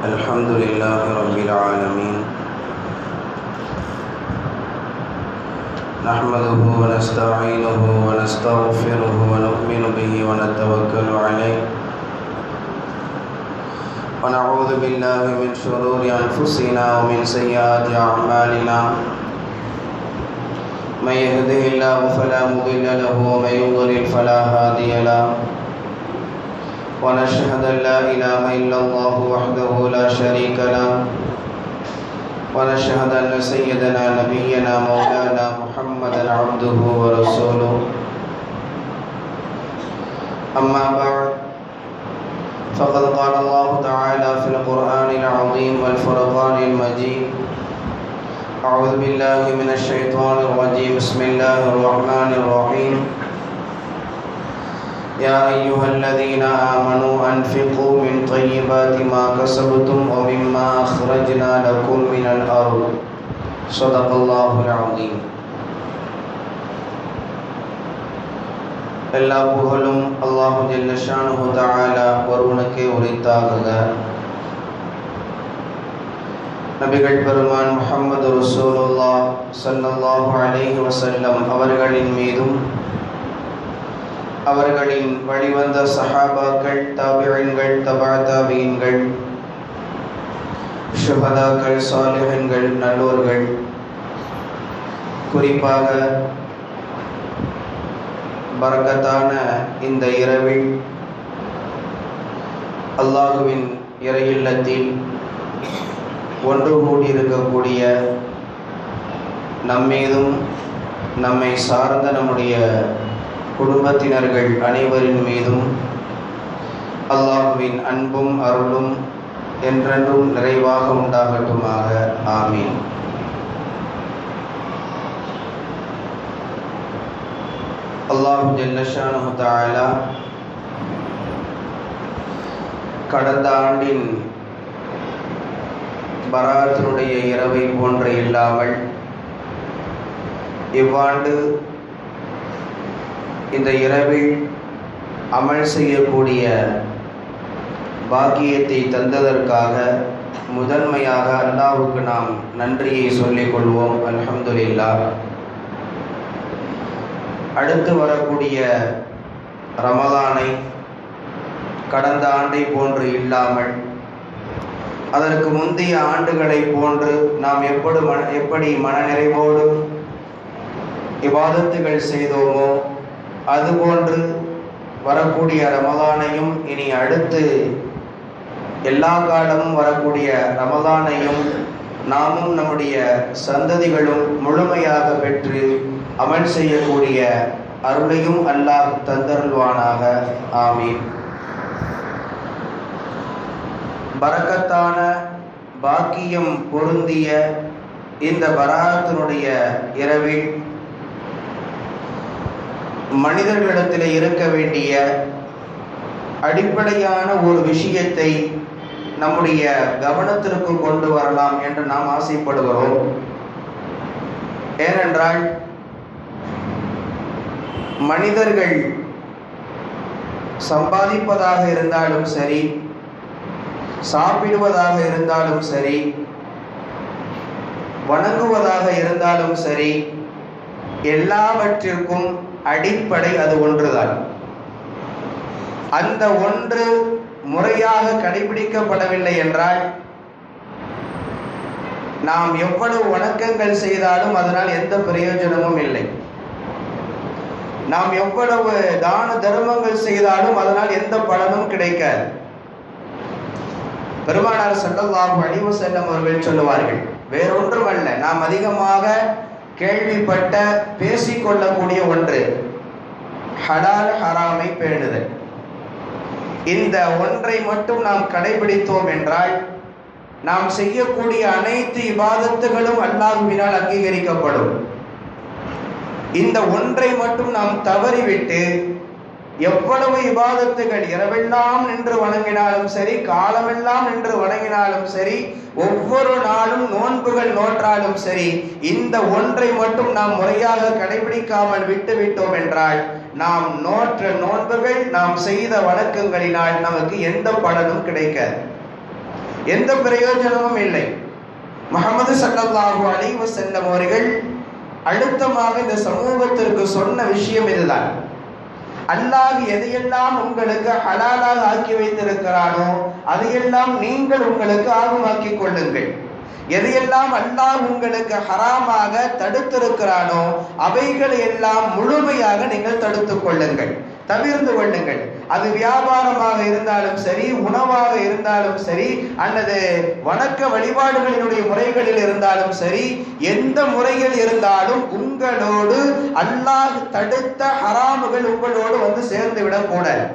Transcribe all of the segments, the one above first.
الحمد لله رب العالمين نحمده ونستعينه ونستغفره ونؤمن به ونتوكل عليه ونعوذ بالله من شرور أنفسنا ومن سيئات أعمالنا من يهده الله فلا مضل له ومن يضلل فلا هادي له ونشهد أن لا إله إلا الله وحده لا شريك له ونشهد أن سيدنا نبينا مولانا محمدا عبده ورسوله أما بعد فقد قال الله تعالى في القرآن العظيم والفرقان المجيد أعوذ بالله من الشيطان الرجيم بسم الله الرحمن الرحيم يا أيها الذين آمنوا أنفقوا من طيبات ما كسبتم ومما أخرجنا لكم من الأرض صدق الله العظيم. எல்லா புகழும் அல்லாஹு ஜல்ல ஷானுஹு தஆலா ஒருவனுக்கே உரித்தாகுக. நபிகள் பெருமான் முஹம்மது ரசூலுல்லாஹ் ஸல்லல்லாஹு அலைஹி வஸல்லம் அவர்களின் மீதும் அவர்களின் வழிவந்த சஹாபாக்கள், தாபிஈன்கள், தபா தாபிஈன்கள், ஷுஹதாக்கள், சாலிஹீன்கள், நல்லோர்கள், குறிப்பாக பரக்கத்தான இந்த இரவில் அல்லாஹுவின் இறை இல்லத்தில் ஒன்று கூடியிருக்கக்கூடிய நம்மீதும் நம்மை சார்ந்த நம்முடைய குடும்பத்தினர்கள் அனைவரின் மீதும் அல்லாஹுவின் அன்பும் அருளும் என்றென்றும் நிறைவாக உண்டாகட்டுமாக. ஆமீன். அல்லாஹு ஜல்ல ஷானுஹு தஆலா கடந்த ஆண்டின் பராத்தினுடைய இரவை போன்று இல்லாமல் இவ்வாண்டு இந்த இரவில் அமல் செய்யக்கூடிய பாக்கியத்தை தந்ததற்காக முதன்மையாக அல்லாஹ்வுக்கு நாம் நன்றியை சொல்லிக் கொள்வோம். அல்ஹம்துலில்லாஹ். அடுத்து வரக்கூடிய ரமலானை கடந்த ஆண்டை போன்று இல்லாமல் அதற்கு முந்தைய ஆண்டுகளை போன்று நாம் எப்படி மனநிறைவோடு இபாதத்துகள் செய்தோமோ அதுபோன்று வரக்கூடிய ரமலானையும் இனி அடுத்து எல்லா காலமும் வரக்கூடிய ரமலானையும் நாமும் நம்முடைய சந்ததிகளும் முழுமையாக பெற்று அமல் செய்யக்கூடிய அருளையும் அல்லாஹ் தந்தருள்வானாக. ஆமீன். பரக்கத்தான பாக்கியம் பொருந்திய இந்த பராத்தினுடைய இரவில் மனிதர்களிடத்தில் இருக்க வேண்டிய அடிப்படையான ஒரு விஷயத்தை நம்முடைய கவனத்திற்கு கொண்டு வரலாம் என்று நாம் ஆசைப்படுகிறோம். ஏனென்றால் மனிதர்கள் சம்பாதிப்பதாக இருந்தாலும் சரி, சாப்பிடுவதாக இருந்தாலும் சரி, வணங்குவதாக இருந்தாலும் சரி, எல்லாவற்றிற்கும் அடிப்படை அது ஒன்றுதான். அந்த ஒன்று முறையாக கடைபிடிக்கப்படவில்லை என்றால் நாம் எவ்வளவு வணக்கங்கள் செய்தாலும் அதனால் எந்த பிரயோஜனமும் இல்லை. நாம் எவ்வளவு தான தர்மங்கள் செய்தாலும் அதனால் எந்த பலனும் கிடைக்காது. பெருமானார் ஸல்லல்லாஹு அலைஹி வஸல்லம் அவர்கள் சொல்லுவார்கள், வேறொன்றுமல்ல, நாம் அதிகமாக கேள்விப்பட்ட பேசிக்கொள்ளக்கூடிய ஒன்று ஹலால் ஹராமை பேணுதல். இந்த ஒன்றை மட்டும் நாம் கடைபிடித்தோம் என்றால் நாம் செய்யக்கூடிய அனைத்து இபாதத்துகளும் அல்லாஹ்வினால் அங்கீகரிக்கப்படும். இந்த ஒன்றை மட்டும் நாம் தவறிவிட்டு எவ்வளவு இபாதத்துகள் இரவெல்லாம் நின்று வணங்கினாலும் சரி, காலமெல்லாம் நின்று வணங்கினாலும் சரி, ஒவ்வொரு நாளும் நோன்புகள் நோற்றாலும் சரி, இந்த ஒன்றை மட்டும் நாம் முறையாக கடைபிடிக்காமல் விட்டுவிட்டோம் என்றால் நாம் நோற்ற நோன்புகள், நாம் செய்த வணக்கங்களினால் நமக்கு எந்த பலனும் கிடைக்காது. எந்த பிரயோஜனமும் இல்லை. முஹம்மது ஸல்லல்லாஹு அலைஹி வஸல்லம் அவர்கள் அழுத்தமாக இந்த சமூகத்திற்கு சொன்ன விஷயம் இதுதான். அல்லாஹ் எதையெல்லாம் உங்களுக்கு ஹலாலாக ஆக்கி வைத்திருக்கிறானோ அதையெல்லாம் நீங்கள் உங்களுக்கு ஆகுமாக்கி கொள்ளுங்கள். எதையெல்லாம் அல்லாஹ் உங்களுக்கு ஹராமாக தடுத்திருக்கிறானோ அவைகளை எல்லாம் முழுமையாக நீங்கள் தடுத்துக் கொள்ளுங்கள், தவிர்த்து கொள்ளுங்கள். அது வியாபாரமாக இருந்தாலும் சரி, உணவாக இருந்தாலும் சரி, அல்லது வணக்க வழிபாடுகளினுடைய முறைகளில் இருந்தாலும் சரி, எந்த முறையில் இருந்தாலும் உங்களோடு அல்லாஹ் தடுத்த ஹராமுகள் உங்களோடு வந்து சேர்ந்து விடக்கூடாது.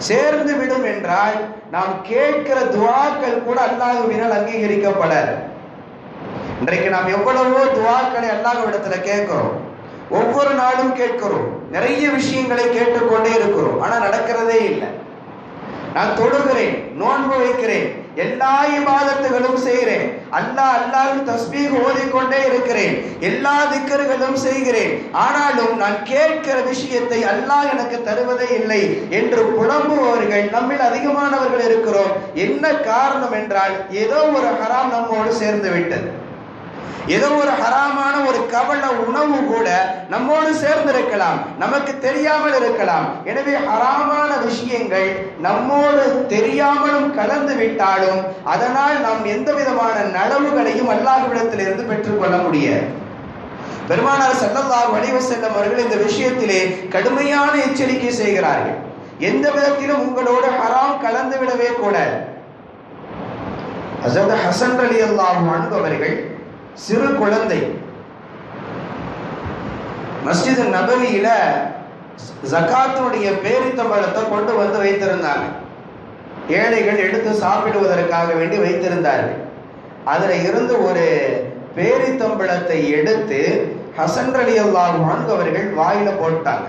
சேர்ந்து விடும் என்றால் நாம் கேட்கிற துஆக்கள் கூட அல்லாஹ்வினால் அங்கீகரிக்கப்படாது. இன்றைக்கு நாம் எவ்வளவோ துஆக்களை அல்லாஹ்விடத்துல கேட்கிறோம், ஒவ்வொரு நாளும் கேட்கிறோம், நிறைய விஷயங்களை கேட்டுக்கொண்டே இருக்கிறோம், ஆனா நடக்கிறதே இல்லை. நான் தொழுகிறேன், நோன்பு வைக்கிறேன், எல்லா இபாதத்துகளும் செய்கிறேன், அல்லாஹ் தஸ்பீஹ் ஓதிக்கொண்டே இருக்கிறேன், எல்லா திக்ருகளும் செய்கிறேன், ஆனாலும் நான் கேட்கிற விஷயத்தை அல்லாஹ் எனக்கு தருவதே இல்லை என்று புலம்புபவர்கள் நம்மில் அதிகமானவர்கள் இருக்கிறோம். என்ன காரணம் என்றால் ஏதோ ஒரு ஹராம் நம்மோடு சேர்ந்து விட்டது. ஏதோ ஒரு ஹராமான ஒரு கவல உணவு கூட நம்மோடு சேர்ந்திருக்கலாம், நமக்கு தெரியாமல் இருக்கலாம். எனவே ஹராமான விஷயங்கள் நம்மோடு தெரியாமலும் கலந்து விட்டாலும் அதனால் நாம் எந்த விதமான நலவுகளையும் அல்லாஹ்விடத்திலிருந்து பெற்றுக்கொள்ள முடியாது. பெருமானார் ஸல்லல்லாஹு அலைஹி வஸல்லம் அவர்கள் இந்த விஷயத்திலே கடுமையான எச்சரிக்கை செய்கிறார்கள். எந்த விதத்திலும் உங்களோடு ஹராம் கலந்து விடவே கூடாது. ஹஸரத் ஹஸன் ரலியல்லாஹு அன்ஹு அவர்கள் சிறு குழந்தை மஸ்ஜித் நபவியில ஜகாத்துடைய பேரித்தம்பழத்தை கொண்டு வந்து வைத்திருந்தாங்க. ஏழைகள் எடுத்து சாப்பிடுவதற்காக வேண்டி வைத்திருந்தார்கள். அதுல இருந்து ஒரு பேரித்தம்பழத்தை எடுத்து ஹஸன் ரலியல்லாஹு அன்ஹு அவர்கள் வாயில போட்டாங்க.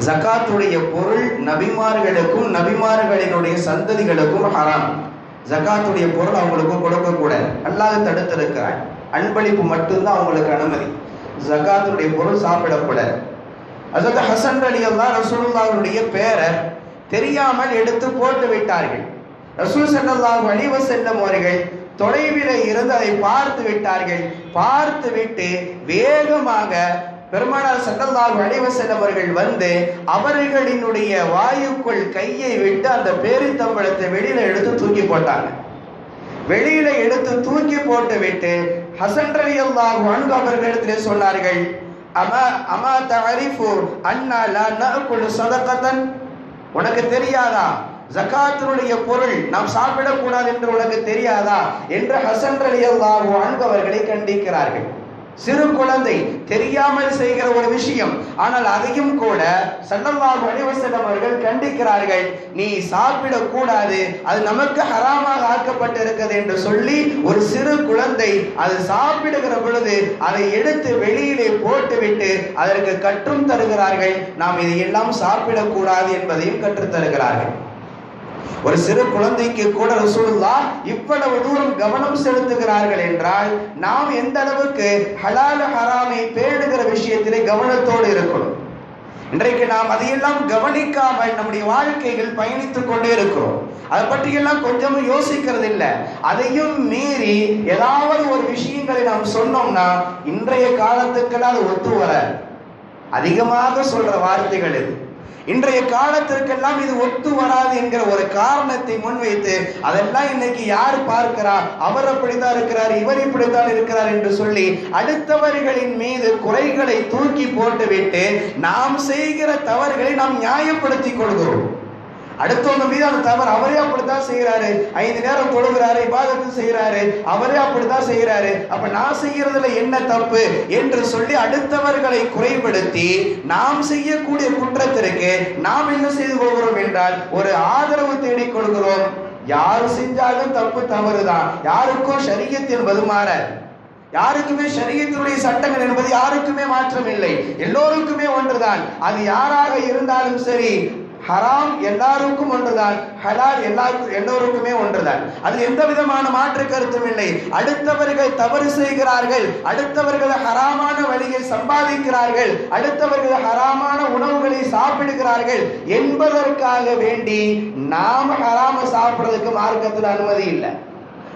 ஜகாத்துடைய பொருள் நபிமார்களுக்கும் நபிமார்களினுடைய சந்ததிகளுக்கும் ஹராம். ஜகாத்துடைய பொருள் அவங்களுக்கு கொடுக்க கூடாது, அல்லாஹ் தடுத்திருக்கிறான். அன்பளிப்பு மட்டும்தான் அவங்களுக்கு அனுமதி, ஜகாத்துடைய பொருள் சாப்பிடக்கூடாது. ஹஸரத் ஹஸன் ரலியல்லாஹு ரசூலுல்லாஹ்வுடைய பேரை தெரியாமல் எடுத்து போட்டு விட்டார்கள். ரசூல் ஸல்லல்லாஹு அலைஹி வஸல்லம் அவர்கள் தொலைவிலே இருந்து அதை பார்த்து விட்டார்கள். பார்த்து விட்டு வேகமாக பெருமானார் ஸல்லல்லாஹு அலைஹி வஸல்லம் அவர்கள் வந்து அவர்களினுடைய வாயுக்குள் கையை விட்டு அந்த பேரித்தம்பழத்தை வெளியில எடுத்து தூக்கி போட்டாங்க. வெளியில எடுத்து தூக்கி போட்டு விட்டு ஹஸன் ரலியல்லாஹு அன்ஹு அவர்களிடத்திலே சொன்னார்கள், அமா தஅரிஃபு அன்னா லா நஅகுலு ஸதகத்தன், உனக்கு தெரியாதா ஜகாத்தினுடைய பொருள் நாம் சாப்பிடக்கூடாது என்று உனக்கு தெரியாதா என்று ஹஸன் ரலியல்லாஹு அன்ஹு அவர்களை கண்டிக்கிறார்கள். சிறு குழந்தை தெரியாமல் செய்கிற ஒரு விஷயம், ஆனால் அதையும் கூட ஸல்லல்லாஹு அலைஹி வஸல்லம் அவர்கள் கண்டிக்கிறார்கள். நீ சாப்பிடக்கூடாது, அது நமக்கு ஹராமாக ஆக்கப்பட்டிருக்கிறது என்று சொல்லி ஒரு சிறு குழந்தை அது சாப்பிடுகிற பொழுது அதை எடுத்து வெளியிலே போட்டுவிட்டு அதற்கு கற்றும் தருகிறார்கள். நாம் இதையெல்லாம் சாப்பிடக்கூடாது என்பதையும் கற்றுத் தருகிறார்கள். ஒரு சிறு குழந்தைக்கு கூட ரசூலுல்லாஹ் இவ்வளவு தூரம் கவனம் செலுத்துகிறார்கள் என்றால் நாம் எந்த அளவுக்கு ஹலால் ஹராமை பேணுகிற விஷயத்திலே கவனத்தோடு இருக்கணும். இன்றைக்கு நாம் அதையெல்லாம் கவனிக்காமல் நம்முடைய வாழ்க்கைகள் பயணித்துக் கொண்டே இருக்கிறோம். அதை பற்றியெல்லாம் கொஞ்சமும் யோசிக்கிறது இல்லை. அதையும் மீறி ஏதாவது ஒரு விஷயங்களை நாம் சொன்னோம்னா இன்றைய காலத்துக்கெல்லாம் அது ஒத்து வர அதிகமாக சொல்ற வார்த்தைகள் இது. இன்றைய காலத்திற்கெல்லாம் இது ஒத்து வராது என்கிற ஒரு காரணத்தை முன்வைத்து அதெல்லாம் இன்னைக்கு யார் பார்க்கிறா, அவர் அப்படித்தான் இருக்கிறார், இவர் இப்படித்தான் இருக்கிறார் என்று சொல்லி அடுத்தவர்களின் மீது குறைகளை தூக்கி போட்டுவிட்டு நாம் செய்கிற தவறுகளை நாம் நியாயப்படுத்திக் கொள்கிறோம். அடுத்தவங்க மீது அந்த தவறு, அவரே அப்படித்தான் செய்யறாரு, 5 நேரம் தொழுகிறாரு, இபாதத்து செய்யறாரு, அவரே அப்படித்தான் செய்யறாரு, அப்ப நான் செய்யறதுல என்ன தப்பு என்று சொல்லி அடுத்தவர்களை குறைபடுத்தி நாம் செய்யக்கூடிய குற்றத்திற்கு நாம் என்ன செய்து கொள்கிறோம் என்றால் ஒரு ஆதரவு தேடிக் கொள்கிறோம். யாரு செஞ்சாலும் தப்பு தவறுதான். யாருக்கும் ஷரியத் என்பது மாற, யாருக்குமே ஷரியத்தினுடைய சட்டங்கள் என்பது யாருக்குமே மாற்றம் இல்லை, எல்லோருக்குமே ஒன்றுதான். அது யாராக இருந்தாலும் சரி, ஹராம் எல்லாருக்கும் ஒன்றுதான், ஹலால் எல்லோருக்குமே ஒன்றுதான். அது எந்த விதமான மாற்று கருத்தும் இல்லை. அடுத்தவர்கள் தவறு செய்கிறார்கள், அடுத்தவர்கள் ஹராமான வழியில் சம்பாதிக்கிறார்கள், அடுத்தவர்கள் ஹராமான உணவுகளை சாப்பிடுகிறார்கள் என்பதற்காக வேண்டி நாம ஹராம சாப்பிடுறதுக்கு மார்க்கத்தில் அனுமதி இல்லை.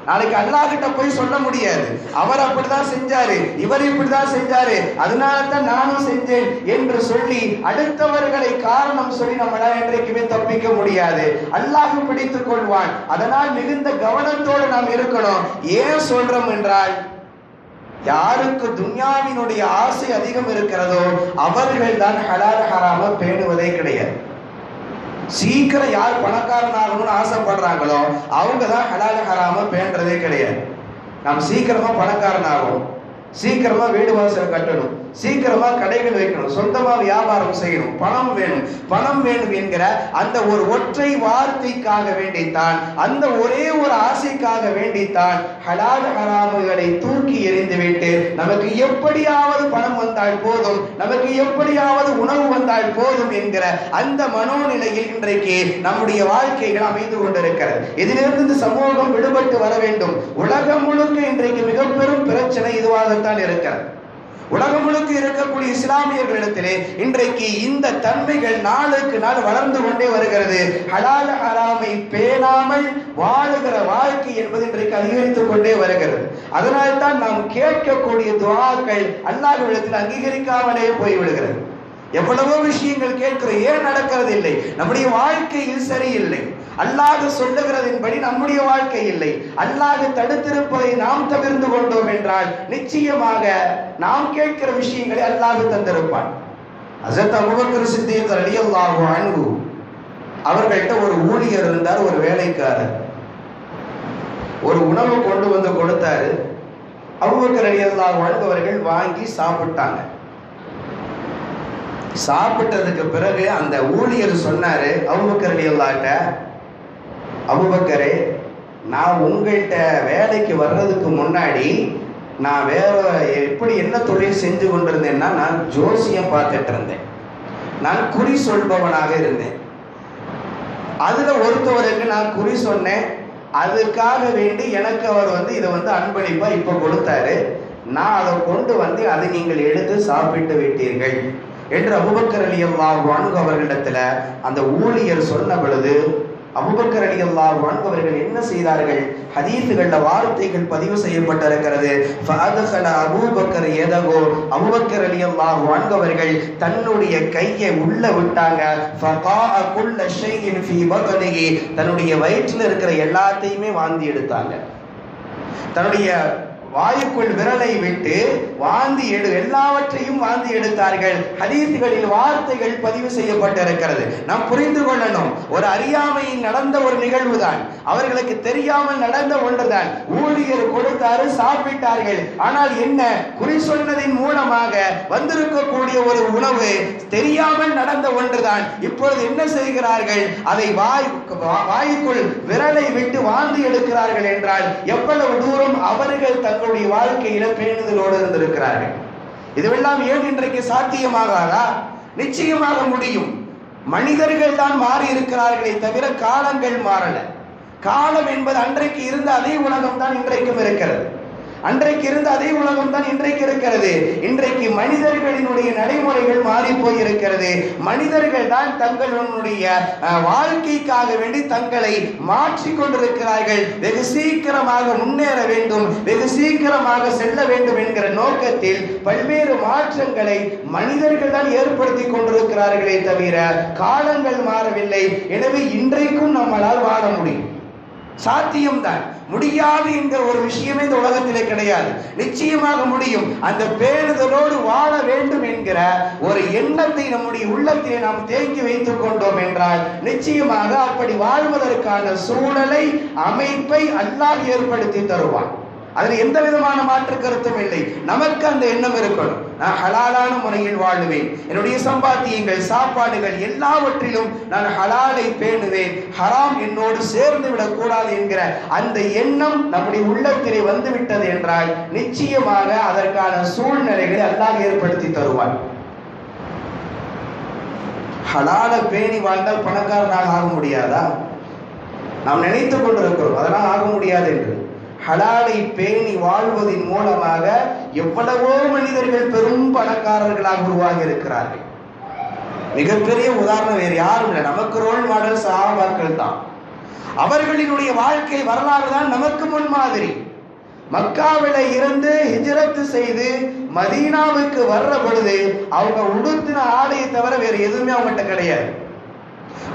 நாளைக்கு அல்லாஹ் கிட்ட போய் சொல்ல முடியாது, அவர் அப்படிதான் செஞ்சாரு, இவர் இப்படிதான் செஞ்சாரு, அதனால தான் நானும் செஞ்சேன் என்று சொல்லி அடுத்தவர்களை காரணம் சொல்லி நம்மளால் என்றைக்குமே தப்பிக்க முடியாது. அல்லாஹ் பிடித்துக் கொள்வான். அதனால் மிகுந்த கவனத்தோடு நாம் இருக்கணும். ஏன் சொல்றோம் என்றால், யாருக்கு துன்யாவினுடைய ஆசை அதிகம் இருக்கிறதோ அவர்கள் தான் ஹலால் ஹராம பேணுவதே கிடையாது. சீக்கிரம் யார் பணக்காரனாகணும்னு ஆசைப்படுறாங்களோ அவங்க தான் ஹலால் ஹராம பேணுறதே கிடையாது. நாம் சீக்கிரமா பணக்காரனாகும், சீக்கிரமா வீடு வாசல் கட்டணும், சீக்கிரமா கடைகள் வைக்கணும், சொந்தமா வியாபாரம் செய்யணும், பணம் வேணும் பணம் வேணும் என்கிற அந்த ஒரு ஒற்றை வார்த்தைக்காக வேண்டித்தான், அந்த ஒரே ஒரு ஆசைக்காக வேண்டித்தான் ஹலால் ஹராமுகளை தூக்கி எறிந்துவிட்டு நமக்கு எப்படியாவது பணம் வந்தால் போதும், நமக்கு எப்படியாவது உணவு வந்தால் போதும் என்கிற அந்த மனோநிலையில் இன்றைக்கு நம்முடைய வாழ்க்கைகள் அமைந்து கொண்டிருக்கிறது. இதிலிருந்து இந்த சமூகம் விடுபட்டு வர வேண்டும். உலகம் முழுக்க இன்றைக்கு மிக பெரும் பிரச்சனை இதுவாகத்தான் இருக்கிறது. உலகம் முழுக்க இருக்கக்கூடிய இஸ்லாமியர்களிடத்திலே இன்றைக்கு இந்த தன்மைகள் நாளுக்கு நாள் வளர்ந்து கொண்டே வருகிறது. ஹலால் ஹராமை பேணாமல் வாழுகிற வாழ்க்கை என்பது இன்றைக்கு அதிகரித்துக் கொண்டே வருகிறது. அதனால்தான் நாம் கேட்கக்கூடிய துஆக்கள் அல்லாஹ்விடத்தில் அங்கீகரிக்காமலே போய்விடுகிறது. எவ்வளவோ விஷயங்கள் கேட்கிறோம், ஏன் நடக்கிறது இல்லை? நம்முடைய வாழ்க்கையில் சரியில்லை. அல்லாஹ் சொல்லுகிறதின்படி நம்முடைய வாழ்க்கை இல்லை. அல்லாஹ் தடுத்திருப்பதை நாம் தவிர்த்து கொண்டோம் என்றால் நிச்சயமாக நாம் கேட்கிற விஷயங்களை அல்லாஹ் தந்திருப்பான். ஹஸரத் அபூபக்கர் சித்தீக் ரலியல்லாஹு அன்ஹு அவர்கள்ட்ட ஒரு ஊழியர் இருந்தார், ஒரு வேலைக்காரர். ஒரு உணவு கொண்டு வந்து கொடுத்தாரு. அபூபக்கர் ரலியல்லாஹு அன்ஹு அவர்கள் வாங்கி சாப்பிட்டாங்க. சாப்பிட்டதுக்கு பிறகு அந்த ஊழியர் சொன்னாரு அபூபக்கர் ரலியல்லாஹு, அபூபக்கரே, நான் உங்கள்கிட்ட வேலைக்கு வர்றதுக்கு முன்னாடி நான் வேற எப்படி என்ன தொழில் செஞ்சு கொண்டிருந்தேன்னா, நான் ஜோசியம் பார்த்துட்டு இருந்தேன், நான் குறி சொல்பவனாக இருந்தேன். அதுல ஒருத்தவருக்கு நான் குறி சொன்னேன், அதுக்காக வேண்டி எனக்கு அவர் இதை அன்பளிப்பா இப்ப கொடுத்தாரு. நான் அதை கொண்டு வந்து அதை நீங்கள் எடுத்து சாப்பிட்டு விட்டீர்கள் என்று அபூபக்கர் ரலியல்லாஹு அன்ஹு அவர்களிடத்துல அந்த ஊழியர் சொன்ன பொழுது அபூபக்கர் ரலியல்லாஹு அன்ஹு அவர்கள் என்ன செய்தார்கள்? ஹதீஸ்கள்ல வார்த்தைகள் பதிவு செய்யப்பட்டிருக்கிறது. ஃபஅத்கல அபூபக்கர் யதஹு, அபூபக்கர் ரலியல்லாஹு அன்ஹு அவர்கள் தன்னுடைய கையை உள்ள விட்டாங்க. ஃபகாஅ குல்ல ஷைஇன் ஃபீ பத்னிஹி, தன்னுடைய வயிற்றில் இருக்கிற எல்லாத்தையுமே வாந்தி எடுத்தாங்க. தன்னுடைய வாயுக்குள் விரலை விட்டு வாந்தி எல்லாவற்றையும் வாந்தி எடுத்தார்கள். ஹதீஸ்களில் வார்த்தைகள் பதிவு செய்யப்பட்டிருக்கிறது. நாம் புரிந்து கொள்ளணும், ஒரு அறியாமையில் நடந்த ஒரு நிகழ்வு தான், அவர்களுக்கு தெரியாமல் நடந்த ஒன்றுதான். ஊழியர் கொடுத்தாரு, சாப்பிட்டார்கள். ஆனால் என்ன, குறி சொன்னதின் மூலமாக வந்திருக்கக்கூடிய ஒரு உணவு தெரியாமல் நடந்த ஒன்றுதான். இப்பொழுது என்ன செய்கிறார்கள்? அதை வாயுக்குள் விரலை விட்டு வாந்தி எடுக்கிறார்கள் என்றால் எவ்வளவு தூரம் அவர்கள் தங்களுடைய வாழ்க்கையில பேணுதலோடு இருந்திருக்கிறார்கள். இதுவெல்லாம் ஏன் இன்றைக்கு சாத்தியமாகாதா? நிச்சயமாக முடியும். மனிதர்கள் தான் மாறி இருக்கிறார்களே தவிர காலங்கள் மாறல. காலம் என்பது அன்றைக்கு இருந்த அதே உலகம் தான் இன்றைக்கும் இருக்கிறது. அன்றைக்கு இருந்த அதே உலகம் தான் இன்றைக்கு இருக்கிறது. இன்றைக்கு மனிதர்களினுடைய நடைமுறைகள் மாறி போயிருக்கிறது. மனிதர்கள் தான் தங்களுடைய வாழ்க்கைக்காக வேண்டி தங்களை மாற்றிக் கொண்டிருக்கிறார்கள். வெகு சீக்கிரமாக முன்னேற வேண்டும், வெகு சீக்கிரமாக செல்ல வேண்டும் என்கிற நோக்கத்தில் பல்வேறு மாற்றங்களை மனிதர்கள் தான் ஏற்படுத்தி கொண்டிருக்கிறார்களே தவிர காலங்கள் மாறவில்லை. எனவே இன்றைக்கும் நம்மளால் வாழ முடியும், சாத்தியம்தான். முடியாது என்கிற ஒரு விஷயமே இந்த உலகத்திலே கிடையாது. நிச்சயமாக முடியும். அந்த பேணுதலோடு வாழ வேண்டும் என்கிற ஒரு எண்ணத்தை நம்முடைய உள்ளத்திலே நாம் தேக்கி வைத்துக் கொண்டோம் என்றால் நிச்சயமாக அப்படி வாழ்வதற்கான சூழலை, அமைப்பை அல்லாஹ் ஏற்படுத்தி தருவான். அதில் எந்த விதமான மாற்று கருத்தும் இல்லை. நமக்கு அந்த எண்ணம் இருக்கணும், நான் ஹலாலான முறையில் வாழுவேன், என்னுடைய சம்பாத்தியங்கள், சாப்பாடுகள் எல்லாவற்றிலும் நான் ஹலாலை பேணுவேன், ஹராம் என்னோடு சேர்ந்து விடக்கூடாது என்கிற அந்த எண்ணம் நம்முடைய உள்ளத்திலே வந்துவிட்டது என்றால் நிச்சயமாக அதற்கான சூழ்நிலைகளை அல்லாஹ் ஏற்படுத்தி தருவான். ஹலால பேணி வாழ்ந்தால் பணக்காரனாக ஆக முடியாதா? நாம் நினைத்துக் கொண்டிருக்கிறோம் அதனால் ஆக முடியாது என்று. ஹலாலை பேணி வாழ்வதன் மூலமாக எவ்வளவோ மனிதர்கள் பெரும் பணக்காரர்களாக உருவாகி இருக்கிறார்கள். மிகப்பெரிய உதாரணம் வேறு யாரும் இல்லை, நமக்கு ரோல் மாடல் சஹாபாக்கள் தான். அவர்களினுடைய வாழ்க்கை வரலாறு தான் நமக்கு முன்மாதிரி. மக்காவில இருந்து ஹிஜ்ரத் செய்து மதீனாவுக்கு வர்ற பொழுது அவங்க உடுத்தின ஆடையை தவிர வேறு எதுவுமே அவங்ககிட்ட கிடையாது.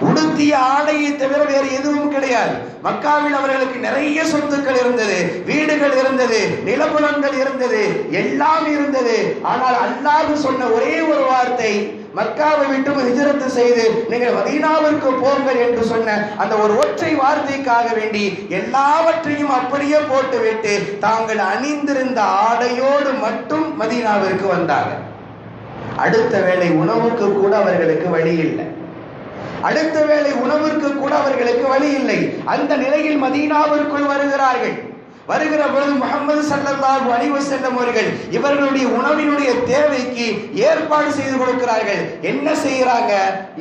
உடுத்திய ஆடையை தவிர வேறு எதுவும் கிடையாது. மக்காவில் அவர்களுக்கு நிறைய சொத்துக்கள் இருந்தது, வீடுகள் இருந்தது, நிலப்புலன்கள் இருந்தது, எல்லாம் இருந்தது. ஆனால் அல்லாஹ் சொன்ன ஒரே ஒரு வார்த்தை, மக்காவை விட்டு ஹிஜ்ரத் செய்து நீங்கள் மதீனாவிற்கு போங்கள் என்று சொன்ன அந்த ஒரு ஒற்றை வார்த்தைக்காக வேண்டி எல்லாவற்றையும் அப்படியே போட்டுவிட்டு தாங்கள் அணிந்திருந்த ஆடையோடு மட்டும் மதீனாவிற்கு வந்தார்கள். அடுத்த வேளை உணவுக்கு கூட அவர்களுக்கு வழி இல்லை. அடுத்த வேளை உணவிற்கு கூட அவர்களுக்கு வழி இல்லை. அந்த நிலையில் மதீனாவிற்குள் வருகிறார்கள். வருகிற பொழுது முஹம்மது ஸல்லல்லாஹு அலைஹி வஸல்லம் அவர்கள் இவர்களுடைய உணவினுடைய தேவைக்கு ஏற்பாடு செய்து கொடுக்கிறார்கள். என்ன செய்கிறாங்க?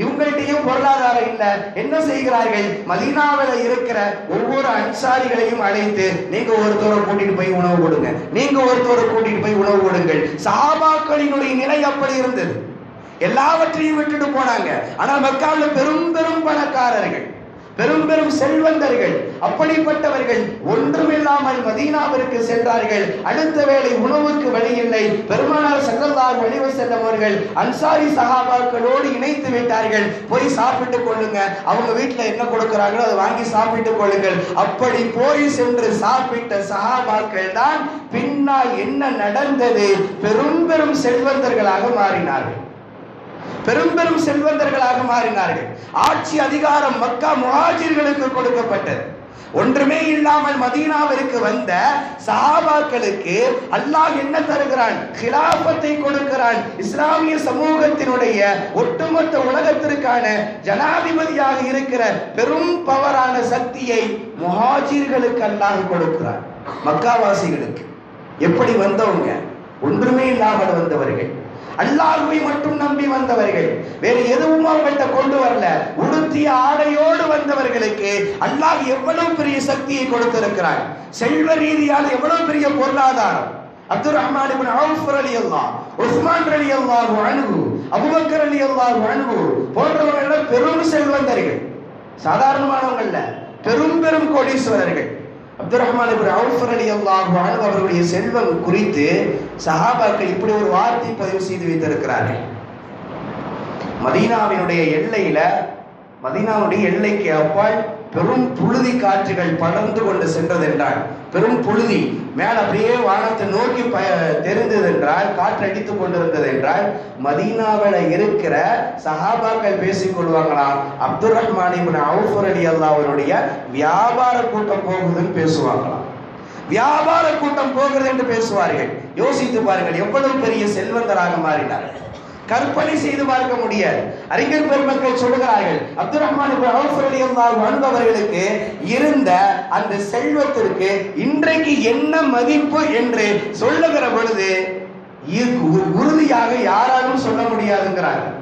இவங்கள்ட்டையும் பொருளாதாரம் இல்லை. என்ன செய்கிறார்கள்? மதீனாவில் இருக்கிற ஒவ்வொரு அன்சாரிகளையும் அழைத்து, நீங்க ஒருத்தரை கூட்டிட்டு போய் உணவு கொடுங்க, நீங்க ஒருத்தரை கூட்டிட்டு போய் உணவு கொடுங்கள். சஹாபாக்களினுடைய நிலை அப்படி இருந்தது. எல்லாவற்றையும் விட்டுட்டு போனாங்க. ஆனால் மக்காவில் பெரும் பெரும் பணக்காரர்கள், பெரும் பெரும் செல்வந்தர்கள், அப்படிப்பட்டவர்கள் ஒன்றுமில்லாமல் மதீனாவிற்கு சென்றார்கள். அடுத்த வேளை உணவுக்கு வழி இல்லை. பெருமானார் ஸல்லல்லாஹு அலைஹி வஸல்லம் அவர்கள் அன்சாரி சஹாபாக்களோடு இணைத்து விட்டார்கள். போய் சாப்பிட்டு கொள்ளுங்க, அவங்க வீட்டில் என்ன கொடுக்கிறாங்களோ அதை வாங்கி சாப்பிட்டு கொள்ளுங்கள். அப்படி போய் சென்று சாப்பிட்ட சஹாபாக்கள் தான் பின்னால் என்ன நடந்தது? பெரும் பெரும் செல்வந்தர்களாக மாறினார்கள். பெரும் பெரும் செல்வந்தர்களாக மாறினார்கள். ஆட்சி அதிகாரம் மக்கா முஹாஜிர்களுக்கு கொடுக்கப்பட்டது. ஒன்றுமே இல்லாமல் மதீனாவிற்கு வந்த சஹாபாக்களுக்கு அல்லாஹ் என்ன தருகிறான்? கிலாபத்தை கொடுக்கிறான். இஸ்லாமிய சமூகத்தினுடைய ஒட்டுமொத்த உலகத்திற்கான ஜனாதிபதியாக இருக்கிற பெரும் பவரான சக்தியை முஹாஜிர்களுக்கு அல்லாஹ் கொடுக்கிறான். மக்காவாசிகளுக்கு எப்படி வந்தவங்க? ஒன்றுமே இல்லாமல் வந்தவர்கள், அல்லாஹ்வை மட்டும் நம்பி வந்தவர்கள், வேறு எதுவும் அவங்கள்ட்ட கொண்டு வரல. உடுத்திய ஆடையோடு வந்தவர்களுக்கு அல்லாஹ் எவ்வளவு பெரிய சக்தியை கொடுத்திருக்கிறார். செல்வ ரீதியான எவ்வளவு பெரிய பொருளாதாரம். அப்துர் ரஹ்மான் இப்னு அவுஃப் ரலியல்லாஹு, உஸ்மான் ரலியல்லாஹு அன்ஹு, அபூபக்கர் ரலியல்லாஹு அன்ஹு போன்றவர்கள் பெரும் செல்வந்தர்கள், சாதாரணமானவங்க அல்ல, பெரும் பெரும் கோடீஸ்வரர்கள். அப்துர் ரஹ்மான் இப்னு அவுஃப் ரலியல்லாஹு அன்ஹு அவர்களுடைய செல்வம் குறித்து சஹாபாக்கள் இப்படி ஒரு வார்த்தை பதிவு செய்து வைத்திருக்கிறார்கள். மதீனாவினுடைய எல்லையில, மதீனாவுடைய எல்லைக்கு அப்பால் பெரும் புழுதி காற்றுகள் படர்ந்து கொண்டு சென்றது என்றால், பெரும் புழுதி மேல அப்படியே வானத்தை நோக்கி தெரிந்தது என்றால், காற்று அடித்துக் கொண்டிருந்தது என்றால், மதீனாவில் இருக்கிற சஹாபாக்கள் பேசிக் கொள்வாங்களாம், அப்துர் ரஹ்மான் இப்னு அவுஃப் ரலியல்லாஹு அவருடைய வியாபார கூட்டம் போகுதுன்னு பேசுவாங்களாம். வியாபார கூட்டம் போகிறது என்று பேசுவார்கள். யோசித்து பாருங்கள், எவ்வளவு பெரிய செல்வந்தராக மாறினார்கள். கற்பனை செய்து பார்க்க முடியாது. அறிஞர் பெருமக்கள் சொல்லுகிறார்கள், அப்துர் ரஹ்மான் இப்னு அவுஃப் ரலியல்லாஹு அன்ஹு அவர்களுக்கு இருந்த அந்த செல்வத்திற்கு இன்றைக்கு என்ன மதிப்பு என்று சொல்லுகிற பொழுது உறுதியாக யாராலும் சொல்ல முடியாதுங்கிறார்கள்.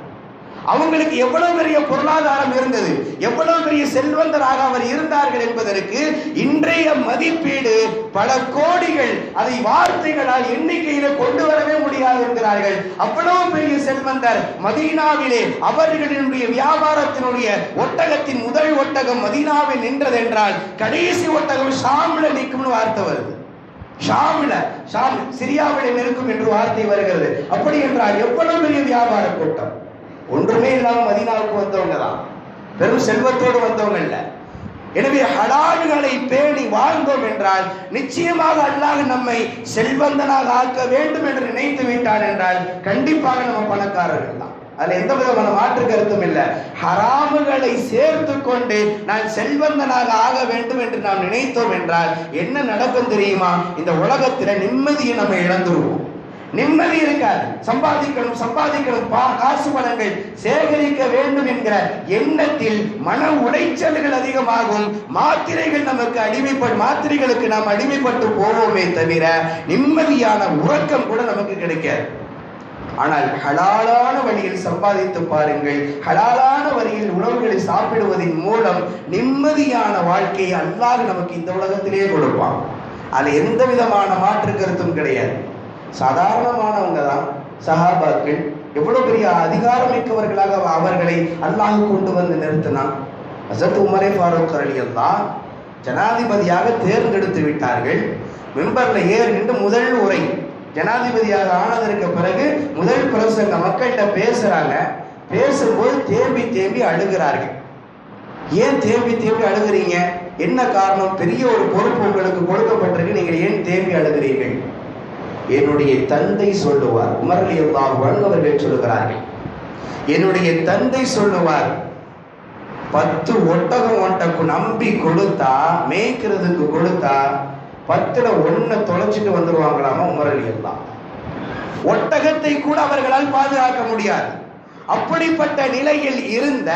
அவங்களுக்கு எவ்வளவு பெரிய பொருளாதாரம் இருந்தது, எவ்வளவு பெரிய செல்வந்தராக அவர் இருந்தார்கள் என்பதற்கு இன்றைய மதிப்பீடு பல கோடிகள், அதை வார்த்தைகளால் எண்ணிக்கையில கொண்டு வரவே முடியாது என்கிறார்கள். அவ்வளவு பெரிய செல்வந்தர் மதீனாவிலே அவர்களுடைய வியாபாரத்தினுடைய ஒட்டகத்தின் முதல் ஒட்டகம் மதீனாவில் நின்றது என்றால், கடைசி ஒட்டகம் ஷாம்ல நிற்கும்னு வார்த்தை வருது. ஷாம் சிரியாவிலே நிற்கும் என்று வார்த்தை வருகிறது. அப்படி என்றால் எவ்வளவு பெரிய வியாபார கூட்டம். ஒன்றுமே இல்லாம மதீனாவுக்கு வந்தவங்க தான், பெரும் செல்வத்தோடு வந்தவங்க இல்ல. எனவே ஹலால்களை பேணி வாழ்ந்தோம் என்றால் நிச்சயமாக அல்லாஹ் நம்மை செல்வந்தனாக ஆக்க வேண்டும் என்று நினைத்து விட்டான் என்றால் கண்டிப்பாக நம்ம பணக்காரர்கள் தான். அதுல எந்த விதமான மாற்று கருத்தும் இல்லை. ஹராமுகளை சேர்த்து கொண்டு நான் செல்வந்தனாக ஆக வேண்டும் என்று நாம் நினைத்தோம் என்றால் என்ன நடக்கும் தெரியுமா? இந்த உலகத்துல நிம்மதியை நம்ம இழந்துருவோம். நிம்மதி இருக்காது. சம்பாதிக்கணும் காசு பணங்கள் சேகரிக்க வேண்டும் என்கிற எண்ணத்தில் மன உளைச்சல்கள் அதிகமாகும். மாத்திரைகளுக்கு நாம் அடிமைப்பட்டு போவோமே தவிர நிம்மதியான உறக்கம் கூட நமக்கு கிடைக்காது. ஆனால் ஹலாலான வழியில் சம்பாதித்து பாருங்கள். ஹலாலான வழியில் உணவுகளை சாப்பிடுவதன் மூலம் நிம்மதியான வாழ்க்கையை அல்லாஹ் நமக்கு இந்த உலகத்திலேயே கொடுப்பான். அது எந்த விதமான மாற்று கருத்தும் கிடையாது. சாதாரணமானவங்க தான் சஹாபாக்கள். எவ்வளவு பெரிய அதிகாரமிக்கவர்களாக அவர்களை அல்லாஹ் கொண்டு வந்து நிறுத்தினான். ஹஸரத் உமர் ஃபாரூக் ரலியல்லாஹு ஜனாதிபதியாக தேர்ந்தெடுத்து விட்டார்கள். மெம்பர்ல ஏறி நின்று முதல் உரை, ஜனாதிபதியாக ஆனதற்கு பிறகு முதல் பிரசங்க மக்கள்கிட்ட பேசுறாங்க. பேசும்போது தேம்பி தேம்பி அழுகிறார்கள். ஏன் தேம்பி தேம்பி அழுகிறீங்க? என்ன காரணம்? பெரிய ஒரு பொறுப்பு உங்களுக்கு கொடுக்கப்பட்டிருக்கு, நீங்கள் ஏன் தேம்பி அழுகிறீர்கள்? என்னுடைய தந்தை சொல்லுவார், உமர் ரலியல்லாஹு அன்ஹு அவர்கள் சொல்லுகிறார்கள், என்னுடைய தந்தை சொல்லுவார், 10 ஒட்டகம் ஒன்றைக்கு நம்பி கொடுத்தா, மேய்க்கிறதுக்கு கொடுத்தா 10ல 1 தொலைச்சிட்டு வந்துருவாங்களாமா உமர் ரலியல்லாஹு. ஒட்டகத்தை கூட அவர்களால் பாதுகாக்க முடியாது. அப்படிப்பட்ட நிலையில் இருந்த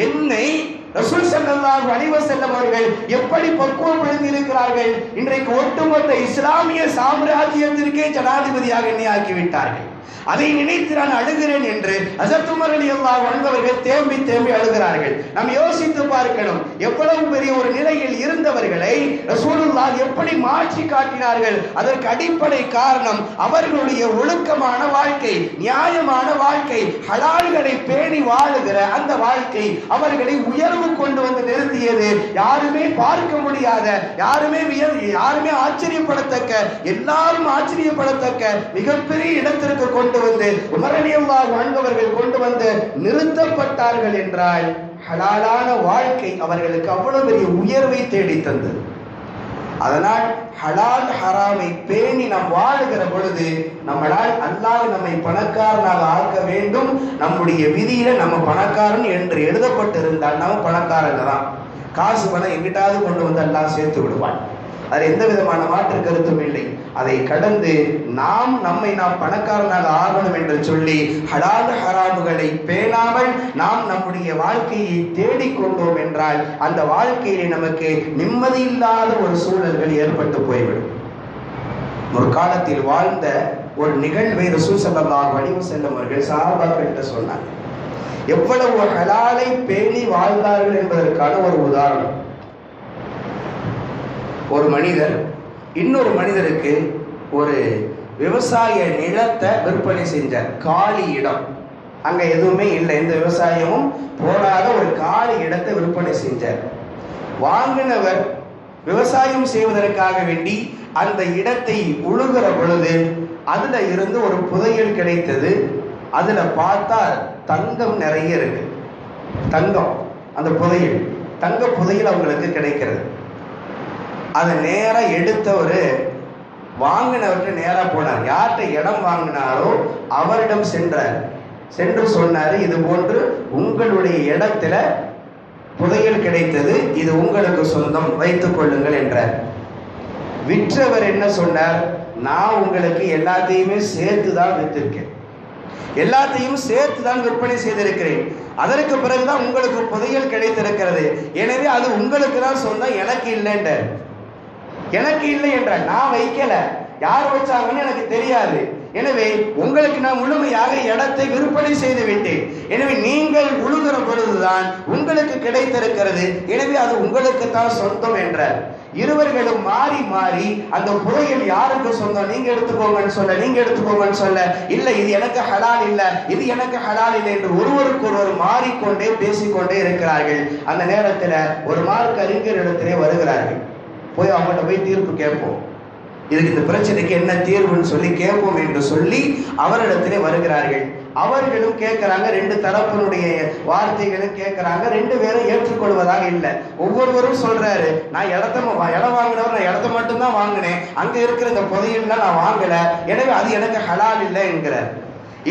என்னை ரசூல் ஸல்லல்லாஹு அலைஹி வஸல்லம் அவர்கள் எப்படி பக்குவப்படுத்தி இருக்கிறார்கள்? இன்றைக்கு ஒட்டுமொத்த இஸ்லாமிய சாம்ராஜ்யத்திற்கே ஜனாதிபதியாக என்னை ஆக்கிவிட்டார்கள். அதை நினைத்து நான் அழுகிறேன் என்று ஹஸரத் உமர் ரலியல்லாஹு அன்ஹு அவர்கள் தேம்பி தேம்பி அழுகிறார்கள். நாம் யோசித்து பார்க்கணும், எவ்வளவு பெரிய ஒரு நிலையில் இருந்தவர்களை ரசூலுல்லாஹ் எப்படி மாற்றி காட்டினார்கள். அதற்கு அடிப்படை காரணம் அவர்களுடைய ஒழுக்கமான வாழ்க்கை, நியாயமான வாழ்க்கை, ஹலால்களை பேணி வாழுகிற அந்த வாழ்க்கை அவர்களை உயர்வு கொண்டு வந்து நிறுத்தியது. யாருமே பார்க்க முடியாத, யாருமே ஆச்சரியப்படத்தக்க, எல்லாரும் ஆச்சரியப்படத்தக்க மிகப்பெரிய இடத்திற்கு கொண்டு வந்து உமர் ரலியல்லாஹு அன்ஹு அவர்கள் கொண்டு வந்து நிறுத்தப்பட்டார்கள் என்றால் ஹலாலான வாழ்க்கை அவர்களுக்கு அவ்வளவு பெரிய உயர்வை தேடி தந்தது. அதனால் ஹலால் ஹராமை பேணி நாம் வாழுகிற பொழுது நம்மளால் அல்லாஹ் நம்மை பணக்காரனாக ஆக்க வேண்டும். நம்முடைய விதியில நம்ம பணக்காரன் என்று எழுதப்பட்டிருந்தால் நம்ம பணக்காரங்க தான். காசு பணம் எங்கிட்டாவது கொண்டு வந்து அல்லாஹ் சேர்த்து விடுவான். அது எந்த விதமான மாற்று கருத்தும் இல்லை. அதை கடந்து நாம் பணக்காரனாக ஆகணும் என்று சொல்லி ஹலால் ஹராமுகளை பேணாமல் நாம் நம்முடைய வாழ்க்கையை தேடிக்கொண்டோம் என்றால் அந்த வாழ்க்கையிலே நமக்கு நிம்மதி இல்லாத ஒரு சூழல்கள் ஏற்பட்டு போய்விடும். ஒரு காலத்தில் வாழ்ந்த ஒரு நிகழ்வை ரசூல் ஸல்லல்லாஹு அலைஹி வஸல்லம் அவர்கள் சஹாபாக்களிட்ட சொன்னார். எவ்வளவு ஹலாலை பேணி வாழ்ந்தார்கள் என்பதற்கான ஒரு உதாரணம். ஒரு மனிதர் இன்னொரு மனிதருக்கு ஒரு விவசாய நிலத்தை விற்பனை செஞ்சார். காலி இடம், அங்க எதுவுமே இல்லை, எந்த விவசாயமும் போடாத ஒரு காலி இடத்தை விற்பனை செஞ்சார். வாங்கினவர் விவசாயம் செய்வதற்காக வேண்டி அந்த இடத்தை உழுகிற பொழுது அதுல இருந்து ஒரு புதையல் கிடைத்தது. அதுல பார்த்தா தங்கம் நிறைய இருக்கு. தங்கம், அந்த புதையல், தங்க புதையல் அவங்களுக்கு கிடைக்கிறது. அதை நேரா எடுத்தவர் வாங்கினவர்கிட்ட நேரா போனார். யார்கிட்ட இடம் வாங்கினாரோ அவரிடம் சென்றார். சென்று சொன்னாரு, இது போன்று உங்களுடைய இடத்துல புதையல் கிடைத்தது, இது உங்களுக்கு சொந்தம், வைத்துக் கொள்ளுங்கள் என்றார். விற்றவர் என்ன சொன்னார்? நான் உங்களுக்கு எல்லாத்தையுமே சேர்த்து தான் வித்திருக்கேன், எல்லாத்தையும் சேர்த்து தான் விற்பனை செய்திருக்கிறேன். அதற்கு பிறகுதான் உங்களுக்கு புதையல் கிடைத்திருக்கிறது. எனவே அது உங்களுக்கு தான் சொந்தம், எனக்கு இல்லைன்ற. எனக்கு இல்லை என்ற, நான் வைக்கல, யார் வச்சாங்கன்னு எனக்கு தெரியாது. எனவே உங்களுக்கு நான் முழுமையாக இடத்தை விற்பனை செய்து விட்டேன். எனவே நீங்கள் உழுகிற பொழுதுதான் உங்களுக்கு கிடைத்திருக்கிறது. எனவே அது உங்களுக்கு தான் சொந்தம் என்றார். இருவர்களும் மாறி மாறி அந்த புதையல் யாருக்கு சொந்தம், நீங்க எடுத்துக்கோங்கன்னு சொல்ல, நீங்க எடுத்துக்கோங்கன்னு சொல்ல, இல்லை இது எனக்கு ஹலால் இல்லை, இது எனக்கு ஹலால் இல்லை என்று ஒருவருக்கு ஒருவர் மாறிக்கொண்டே பேசிக்கொண்டே இருக்கிறார்கள். அந்த நேரத்தில் ஒரு மார்க்க அறிஞர் இடத்திலே வருகிறார்கள். போய் அவங்கள்ட்ட போய் தீர்ப்பு கேட்போம், இதுக்கு இந்த பிரச்சனைக்கு என்ன தீர்வுன்னு சொல்லி கேட்போம் என்று சொல்லி அவரிடத்திலே வருகிறார்கள். அவர்களும் கேட்கிறாங்க, 2 தரப்பினுடைய வார்த்தைகளும் கேட்கிறாங்க. 2 பேரும் ஏற்றுக்கொள்வதாக இல்லை. ஒவ்வொருவரும் சொல்றாரு, நான் இடம் வாங்கினவர், நான் இடத்த மட்டும்தான் வாங்கினேன், அங்க இருக்கிற இந்த புதையல்லாம் நான் வாங்கல, எனவே அது எனக்கு ஹலால் இல்லை என்கிறார்.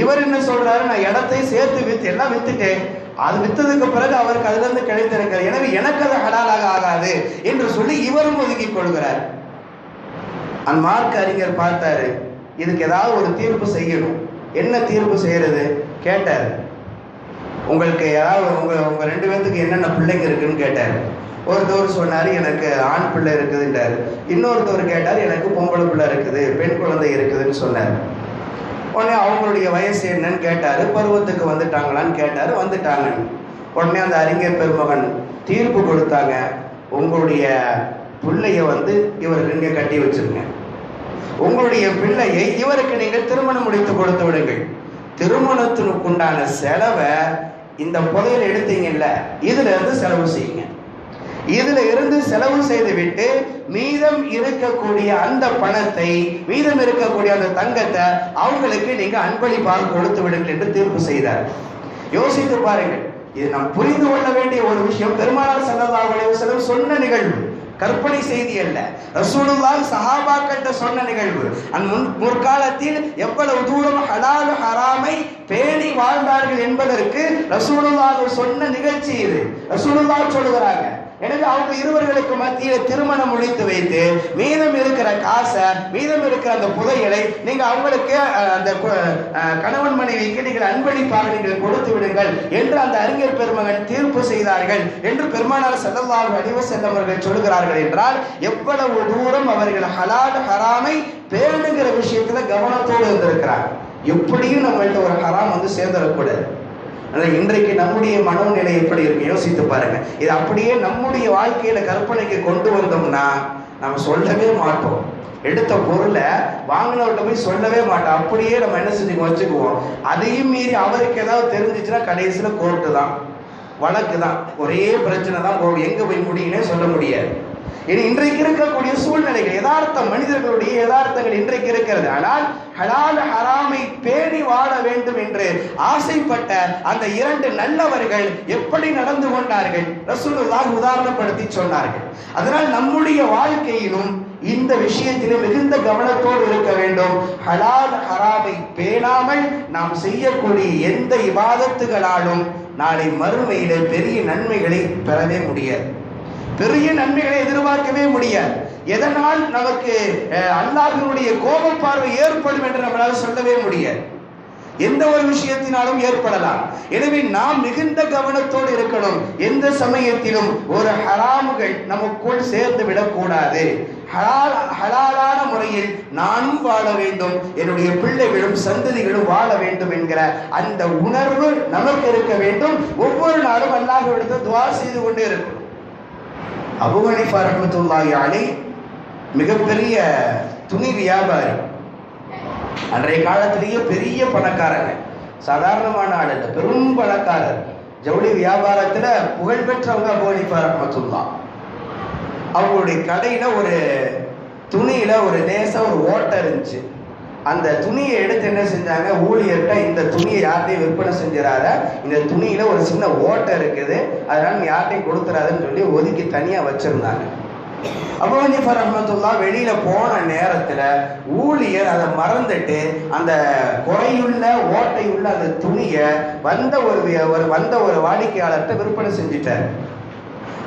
இவர் என்ன சொல்றாரு, நான் இடத்தை சேர்த்து எல்லாம் வித்துட்டேன், அது வித்ததுக்கு பிறகு அவருக்கு அதுல இருந்து கிடைத்திருக்கிறது, எனவே எனக்கு அது ஹலாலாக ஆகாது என்று சொல்லி இவரும் ஒதுக்கி கொள்கிறார். அந்த மார்க்க அறிஞர் பார்த்தாரு, இதுக்கு ஏதாவது ஒரு தீர்ப்பு செய்யணும். என்ன தீர்ப்பு செய்யறது கேட்டார். உங்களுக்கு ஏதாவது உங்க 2 பேர்த்துக்கு என்னென்ன பிள்ளைங்க இருக்குன்னு கேட்டார். ஒருத்தவர் சொன்னார், எனக்கு ஆண் பிள்ளை இருக்குதுன்றார். இன்னொருத்தவர் கேட்டார், எனக்கு பொம்பளை பிள்ளை இருக்குது, பெண் குழந்தை இருக்குதுன்னு சொன்னார். உடனே அவங்களுடைய வயசு என்னன்னு கேட்டார். பருவத்துக்கு வந்துட்டாங்களான்னு கேட்டார். வந்துட்டாங்க. உடனே அந்த அறிஞர் பெருமகன் தீர்ப்பு கொடுத்தாங்க, உங்களுடைய பிள்ளைய இவருக்கு நீங்க கட்டி வச்சிருங்க, உங்களுடைய பிள்ளையை இவருக்கு நீங்கள் திருமணம் முடித்து கொடுத்து விடுங்கள். திருமணத்திற்கு உண்டான செலவை இந்த புதையல் எடுத்தீங்கல்ல, இதுல இருந்து செலவு செய்யுங்க. இதுல இருந்து செலவு செய்து விட்டு மீதம் இருக்கக்கூடிய அந்த பணத்தை, மீதம் இருக்கக்கூடிய அந்த தங்கத்தை அவங்களுக்கு நீங்க அன்பளிப்பாக கொடுத்து விடுங்கள் என்று தீர்ப்பு செய்தார். யோசித்து பாருங்கள், இது நாம் புரிந்து கொள்ள வேண்டிய ஒரு விஷயம். பெருமானார் ஸல்லல்லாஹு அலைஹி வஸல்லம் சொன்ன நிகழ்வு, கற்பனை செய்தி அல்ல. ரசூலுல்லாஹ் சஹாபாக்கிட்ட சொன்ன நிகழ்வு. முற்காலத்தில் எவ்வளவு தூரம் ஹலால் ஹராமை பேணி வாழ்ந்தார்கள் என்பதற்கு ரசூலுல்லாஹ் சொன்ன நிகழ்ச்சி இது. ரசூலுல்லாஹ் சொல்லுகிறாங்க, எனவே அவங்க இருவர்களுக்கு மத்தியில் திருமணம் முடித்து வைத்து மீதம் இருக்கிற காசை, மீதம் இருக்கிற அந்த புதையலை நீங்க அவங்களுக்கு அந்த கணவன் மனைவிக்கு நீங்கள் அன்பளிப்பாக நீங்கள் கொடுத்து விடுங்கள் என்று அந்த அறிஞர் பெருமகன் தீர்ப்பு செய்தார்கள் என்று பெருமானார் ஸல்லல்லாஹு அலைஹி வஸல்லம் அவர்கள் சொல்கிறார்கள். என்றால் எவ்வளவு தூரம் அவர்கள் ஹலால் ஹராமை பேணுகிற விஷயத்துல கவனத்தோடு இருந்திருக்கிறார். எப்படியும் நம்மள்ட்ட ஒரு ஹராம் சேர்ந்துடக்கூடாது. இன்றைக்கு நம்முடைய மனோநிலை எப்படி இருக்கு யோசித்து பாருங்க. இது அப்படியே நம்முடைய வாழ்க்கையில கற்பனைக்கு கொண்டு வந்தோம்னா நம்ம சொல்லவே மாட்டோம். எடுத்த பொருளை வாங்கினவர்கிட்ட போய் சொல்லவே மாட்டோம். அப்படியே நம்ம என்ன செஞ்சு வச்சுக்குவோம். அதையும் மீறி அவருக்கு ஏதாவது தெரிஞ்சிச்சுன்னா கடைசியில கோர்ட்டு தான், வழக்கு தான், ஒரே பிரச்சனை தான். எங்க போய் முடியும்னே சொல்ல முடியாது. இன்றைக்கு இருக்கக்கூடிய சூழ்நிலைகள், யதார்த்தம், மனிதர்களுடைய யதார்த்தங்கள் இன்றைக்கு இருக்கிறது. ஆனால் ஹலால் ஹராமை பேணி வாழ வேண்டும் என்று ஆசைப்பட்ட அந்த இரண்டு நல்லவர்கள் எப்படி நடந்து கொண்டார்கள் ரசூலுல்லாஹ் உதாரணப்படுத்தி சொன்னார்கள். அதனால் நம்முடைய வாழ்க்கையிலும் இந்த விஷயத்திலே மிகுந்த கவனத்தோடு இருக்க வேண்டும். ஹலால் ஹராமை பேணாமல் நாம் செய்யக்கூடிய எந்த இபாதத்துகளாலும் நாளை மறுமையிலே பெரிய நன்மைகளை பெறவே முடியாது, பெரிய நன்மைகளை எதிர்பார்க்கவே முடியாது. எதனால் நமக்கு அல்லாஹ்வினுடைய கோப பார்வை ஏற்படும் என்று நம்மளால் சொல்லவே முடியாது. எந்த ஒரு விஷயத்தினாலும் ஏற்படலாம். எனவே நாம் மிகுந்த கவனத்தோடு இருக்கணும். எந்த சமயத்திலும் ஒரு ஹராமுகள் நமக்குள் சேர்ந்து விடக்கூடாது. ஹலாலான முறையில் நானும் வாழ வேண்டும், என்னுடைய பிள்ளைகளும் சந்ததிகளும் வாழ வேண்டும் என்கிற அந்த உணர்வு நமக்கு இருக்க வேண்டும். ஒவ்வொரு நாளும் அல்லாஹ்விடத்தில் துஆ செய்து கொண்டே இருக்கணும். அபூ ஹனீஃபா ரஹ்மத்துல்லாஹி அலைஹி மிகப்பெரிய துணி வியாபாரி. அன்றைய காலத்திலேயே பெரிய பணக்காரங்க, சாதாரணமான ஆள் இல்லை, பெரும் பணக்காரர். ஜவுளி வியாபாரத்துல புகழ்பெற்றவங்க அபூ ஹனீஃபா ரஹ்மத்துல்லாஹ். அவங்களுடைய கடையில ஒரு துணியில ஒரு லேசா ஒரு ஓட்டை இருந்துச்சு. அந்த துணியை எடுத்து என்ன செஞ்சாங்க, ஊழியர்கிட்ட இந்த துணியை யார்ட்டையும் விற்பனை செஞ்சிடாத, இந்த துணியில ஒரு சின்ன ஓட்டை இருக்குது, அதனால நீ யார்ட்டையும் கொடுத்துடாதுன்னு சொல்லி ஒதுக்கி தனியா வச்சிருந்தாங்க. அபூ ஹனீஃபா ரஹ்மத்துல்லாஹ் வெளியில போன நேரத்துல ஊழியர் அதை மறந்துட்டு அந்த குறையுள்ள ஓட்டையுள்ள அந்த துணியை வந்த ஒரு வாடிக்கையாளர்கிட்ட விற்பனை செஞ்சிட்டார்.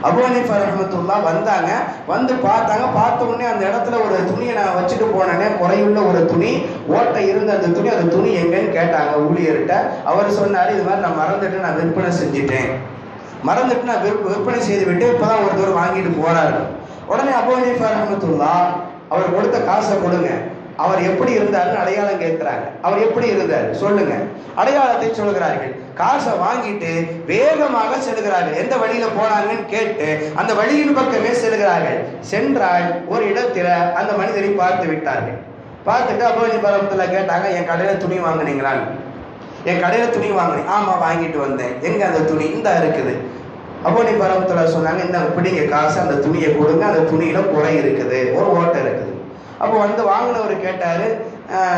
அபூ ஹனீஃபா ரஹ்மத்துல்லாஹ் வந்தாங்க, வந்து பார்த்தாங்க. பார்த்த உடனே அந்த இடத்துல ஒரு துணியை நான் வச்சுட்டு போனேனே, குறையுள்ள ஒரு துணி, ஓட்டை இருந்த அந்த துணி எங்கன்னு கேட்டாங்க ஊழியர்கிட்ட. அவர் சொன்னார், இது மாதிரி நான் மறந்துட்டு நான் விற்பனை செஞ்சுட்டேன், மறந்துட்டு நான் விற்பனை செய்து விட்டு இப்பதான் ஒருத்தர் வாங்கிட்டு போறாரு. உடனே அபூ ஹனீஃபா ரஹ்மத்துல்லாஹ் அவர் கொடுத்த காசை கொடுங்க, அவர் எப்படி இருந்தாருன்னு அடையாளம் கேட்கிறாங்க. அவர் எப்படி இருந்தார் சொல்லுங்க, அடையாளத்தை சொல்கிறார்கள். காசை வாங்கிட்டு வேகமாக செல்கிறார்கள். எந்த வழியில போனாங்கன்னு கேட்டு அந்த வழியின் பக்கமே செல்கிறார்கள். சென்றால் ஒரு இடத்துல அந்த மனிதரை பார்த்து விட்டார்கள். பார்த்துட்டு அபூ ஹனீஃபா ரஹ்மத்துல்லாஹ் கேட்டாங்க, என் கடையில துணி வாங்கினீங்களான்னு. என் கடையில துணி வாங்கினேன். ஆமா வாங்கிட்டு வந்தேன். எங்க அந்த துணி? இந்த இருக்குது. அபூ ஹனீஃபா ரஹ்மத்துல்லாஹ் சொன்னாங்க, இந்த பிடிங்க காசு, அந்த துணியை கொடுங்க, அந்த துணியில குறை இருக்குது, ஒரு ஓட்டை இருக்குது. அப்போ வாங்கினவர் கேட்டாரு,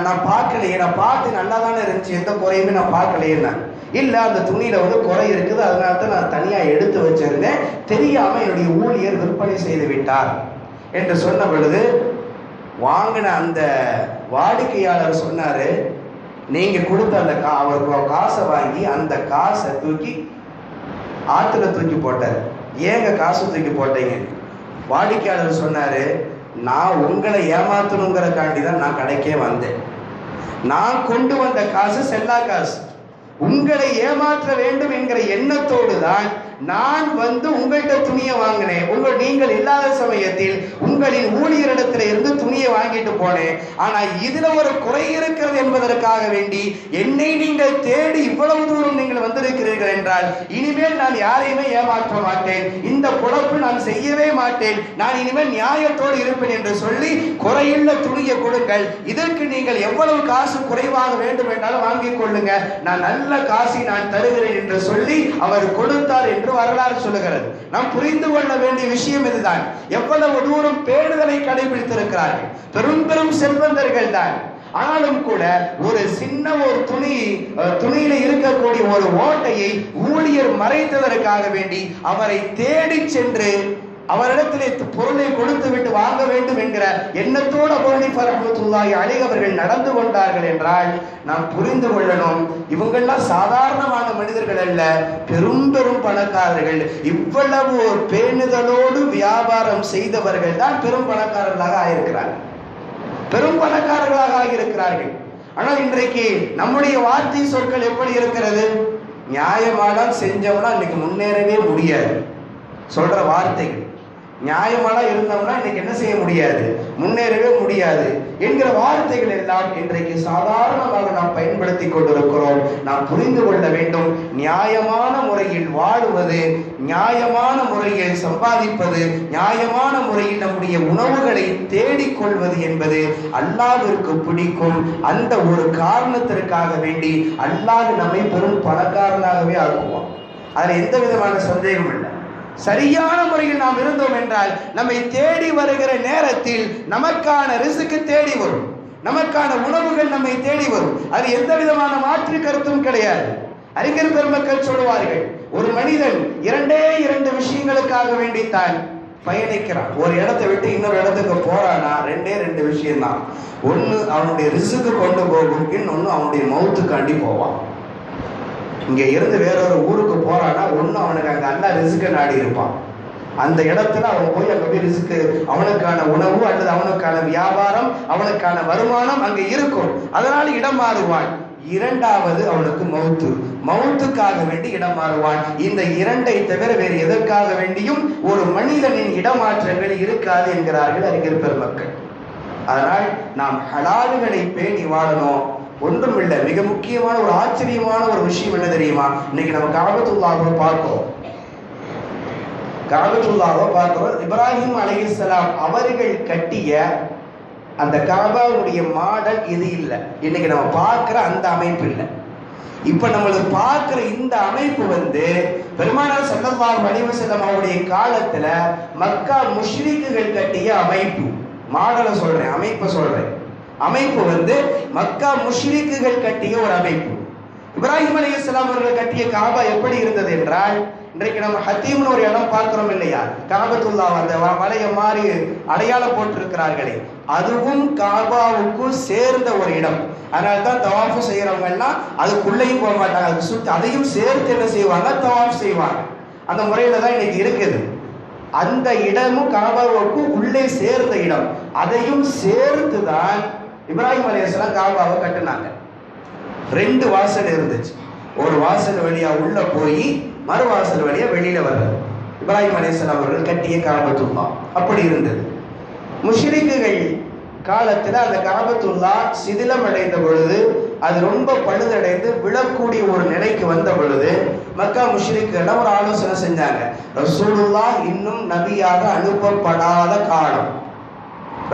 நான் பார்க்கலையே, நான் பார்த்து நல்லா தானே இருந்துச்சு, எந்த குறையுமே நான் பார்க்கலையேன்னா. இல்லை, அந்த துணியில குறை இருக்குது, அதனால தான் நான் தனியாக எடுத்து வச்சிருந்தேன், தெரியாம என்னுடைய ஊழியர் விற்பனை செய்து விட்டார் என்று சொன்ன பொழுது வாங்கின அந்த வாடிக்கையாளர் சொன்னாரு, நீங்க கொடுத்த அந்த அவர் காசை வாங்கி அந்த காசை தூக்கி ஆத்துல தூக்கி போட்டார். ஏங்க காசு தூக்கி போட்டீங்க? வாடிக்கையாளர் சொன்னாரு, நான் உங்களை ஏமாத்தணுங்கிறக்காண்டி தான் நான் கடைக்கே வந்தேன். நான் கொண்டு வந்த காசு செல்லா காசு, உங்களை ஏமாற்ற வேண்டும் என்கிற எண்ணத்தோடு தான் நான் வந்து உங்கள்கிட்ட துணியை வாங்கினேன், நீங்கள் இல்லாத சமயத்தில் உங்களின் ஊழியரிடத்தில் இருந்து துணியை வாங்கிட்டு போனேன். ஆனா இதுல ஒரு குறை இருக்கிறது என்பதற்காக வேண்டி என்னை நீங்கள் தேடி இவ்வளவு தூரம் நீங்கள் வந்திருக்கிறீர்கள் என்றால் இனிமேல் நான் யாரையுமே ஏமாற்ற மாட்டேன், இந்த பொழப்பு நான் செய்யவே மாட்டேன், நான் இனிமேல் நியாயத்தோடு இருப்பேன் என்று சொல்லி குறையுள்ள துணியை கொடுங்கள். இதற்கு நீங்கள் எவ்வளவு காசு குறைவாக வேண்டும் என்றாலும் வாங்கிக் கொள்ளுங்க, நான் நல்ல காசை நான் தருகிறேன் என்று சொல்லி அவர் கொடுத்தார் என்று வரலாறு சொல்லுகிறது. நாம் புரிந்து கொள்ள வேண்டிய விஷயம் இதுதான். எவ்வளவு தூரம் பேணுதலை கடைபிடித்திருக்கிறார்கள். பெரும் பெரும் செல்வந்தர்கள் தான். ஆனாலும் கூட ஒரு சின்ன ஒரு துணியில இருக்கக்கூடிய ஒரு ஓட்டையை ஊழியர் மறைத்ததற்காக வேண்டி அவரை தேடி சென்று அவரிடத்திலே பொருளை கொடுத்து விட்டு வாங்க வேண்டும் என்கிற எண்ணத்தோடு அபூ ஹனீஃபா ரஹ்மத்துல்லாஹி அலைஹி அவர்கள் நடந்து கொண்டார்கள் என்றால் நாம் புரிந்து கொள்ளணும், இவங்கெல்லாம் சாதாரணமான மனிதர்கள் அல்ல, பெரும் பெரும் பணக்காரர்கள். இவ்வளவு ஒரு பேணுதலோடு வியாபாரம் செய்தவர்கள் தான் பெரும் பணக்காரர்களாக ஆயிருக்கிறார்கள், பெரும் பணக்காரர்களாக ஆகியிருக்கிறார்கள். ஆனால் இன்றைக்கு நம்முடைய வார்த்தை சொற்கள் எப்படி இருக்கிறது? நியாயமாக செஞ்சோம்னா இன்னைக்கு முன்னேறவே முடியாது சொல்ற வார்த்தைகள். நியாயமாக இருந்தோம்னா இன்னைக்கு என்ன செய்ய முடியாது, முன்னேறவே முடியாது என்கிற வார்த்தைகள் எல்லாம் இன்றைக்கு சாதாரணமாக நாம் பயன்படுத்தி கொண்டிருக்கிறோம். நாம் புரிந்து கொள்ள வேண்டும், நியாயமான முறையில் வாழுவது, நியாயமான முறையில் சம்பாதிப்பது, நியாயமான முறையில் நம்முடைய உணவுகளை தேடிக்கொள்வது என்பது அல்லாஹ்விற்கு பிடிக்கும். அந்த ஒரு காரணத்திற்காக வேண்டி அல்லாஹ் நம்மை பெரும் பணக்காரனாகவே ஆக்குவோம். அதில் எந்த விதமான சந்தேகம் இல்லை. சரியான முறையில் நாம் இருந்தோம் என்றால் நம்மை தேடி வருகிற நேரத்தில் நமக்கான ரிஸ்க் தேடி வரும், நமக்கான உணவுகள் நம்மை தேடி வரும். அது எந்த விதமான மாற்று கருத்தும் கிடையாது. அறிஞர் பெருமக்கள் சொல்லுவார்கள், ஒரு மனிதன் இரண்டு விஷயங்களுக்காக வேண்டித்தான் பயணிக்கிறான். ஒரு இடத்தை விட்டு இன்னொரு இடத்துக்கு போறானா ரெண்டு விஷயம் தான். ஒன்னு அவனுடைய ரிஸ்க்கு கொண்டு போகும், இன்னொன்னு அவனுடைய மௌத்துக்காண்டி போவான். இங்க இருந்து வேறொரு ஊருக்கு போறானா ஒண்ணு அவனுக்கு அங்க அல்ல ரிஸ்க் நாடி இருப்பான், அந்த இடத்துல அவன் போய் அங்க போய் ரிஸ்க், அவனுக்கான உணவு அல்லது அவனுக்கான வியாபாரம், அவனுக்கான வருமானம் அங்க இருக்கும், அதனால இடம் மாறுவான். இரண்டாவது அவனுக்கு மௌத்துக்காக வேண்டி இடம் மாறுவான். இந்த இரண்டை தவிர வேறு எதற்காக வேண்டியும் ஒரு மனிதனின் இடமாற்றங்கள் இருக்காது என்கிறார்கள் அறிஞர் பெருமக்கள். அதனால் நாம் ஹலால்களை பேணி வாழணும். ஒன்றும் இல்லை, மிக முக்கியமான ஒரு ஆச்சரியமான ஒரு விஷயம் என்ன தெரியுமா? இன்னைக்கு நம்ம காபத்துல்லாஹ்வை பார்க்கிறோம். இப்ராஹிம் அலைஹிஸ்ஸலாம் அவர்கள் கட்டிய அந்த காபாவுடைய மாடல் இது இல்லை. இன்னைக்கு நம்ம பார்க்கிற அந்த அமைப்பு இல்லை. இப்ப நம்மளுக்கு பார்க்கிற இந்த அமைப்பு வந்து பெருமானார் ஸல்லல்லாஹு அலைஹி வஸல்லம் அவருடைய காலத்துல மக்கா முஷ்ரிக்குகள் கட்டிய அமைப்பு. மாடலை சொல்றேன், அமைப்பை சொல்றேன். அமைப்பு வந்து மக்கா முஷ்ரிக்குகள் கட்டிய ஒரு அமைப்பு. இப்ராஹிம் அலைஹிஸ்ஸலாம் அவர்கள் கட்டிய காபா எப்படி இருந்தது என்றால், இன்றைக்கு நம்ம ஹத்தீம்னு ஒரு இடம் பார்க்கிறோம் இல்லையா, காபத்துல்லா அந்த வளைய மாதிரி அடையாளம் போட்டிருக்கிறார்களே, அதுவும் காபாவுக்கும் சேர்ந்த ஒரு இடம். அதனால்தான் தவாஃப் செய்யறவங்க எல்லாம் அதுக்குள்ளேயும் போக மாட்டாங்க, அதுக்கு சுற்றி அதையும் சேர்த்து என்ன செய்வாங்க, தவாஃப் செய்வாங்க. அந்த முறையில தான் இன்னைக்கு இருக்குது. அந்த இடமும் காபாவுக்கும் உள்ளே சேர்ந்த இடம், அதையும் சேர்த்து தான் இப்ராஹிம் அலைஹிஸ்ஸலாம் காபாவை கட்டினாங்க. ரெண்டு வாசல் இருந்துச்சு, ஒரு வாசல் வழியா உள்ள போய் மறு வாசல் வழியா வெளியில வர்றது. இப்ராஹிம் அலைஹிஸ்ஸலாம் அவர்கள் கட்டிய காபத்துல்லா அப்படி இருந்தது. முஷ்ரிக்குகள் காலத்துல அந்த காபத்துல்லா சிதிலம் அடைந்த பொழுது, அது ரொம்ப பழுதடைந்து விழக்கூடிய ஒரு நிலைக்கு வந்த பொழுது மக்கா முஷ்ரிக்குகள் ஒரு ஆலோசனை செஞ்சாங்க. ரசூலுல்லாஹ் இன்னும் நபியாக அனுப்பப்படாத காலம்,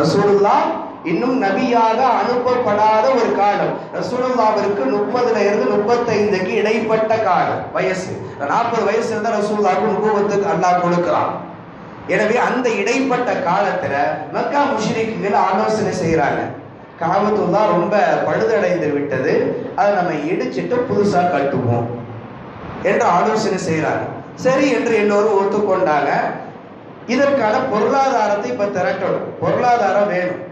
ரசூலுல்லாஹ் இன்னும் நபியாக அனுப்பப்படாத ஒரு காலம், ரசூலுல்லாஹ்விற்கு 30 இருந்து 35க்கு இடைப்பட்ட காலம் வயசு. 40 வயசு இருந்தா ரசூலுல்லாஹ்வுக்கு நுபுவத்துக்கு அல்லாஹ் கொடுக்கிறான். எனவே அந்த இடைப்பட்ட காலத்துல மக்கா முஷ்ரிக்குகள் ஆலோசனை செய்யறாங்க, காபத்துல்லா ரொம்ப பழுதடைந்து விட்டது, அதை நம்ம இடிச்சிட்டு புதுசா கட்டுவோம் என்று ஆலோசனை செய்யறாங்க. சரி என்று எல்லோரும் ஒத்துக்கொண்டாங்க. இதற்கான பொருளாதாரத்தை இப்ப திரட்டணும், பொருளாதாரம் வேணும்.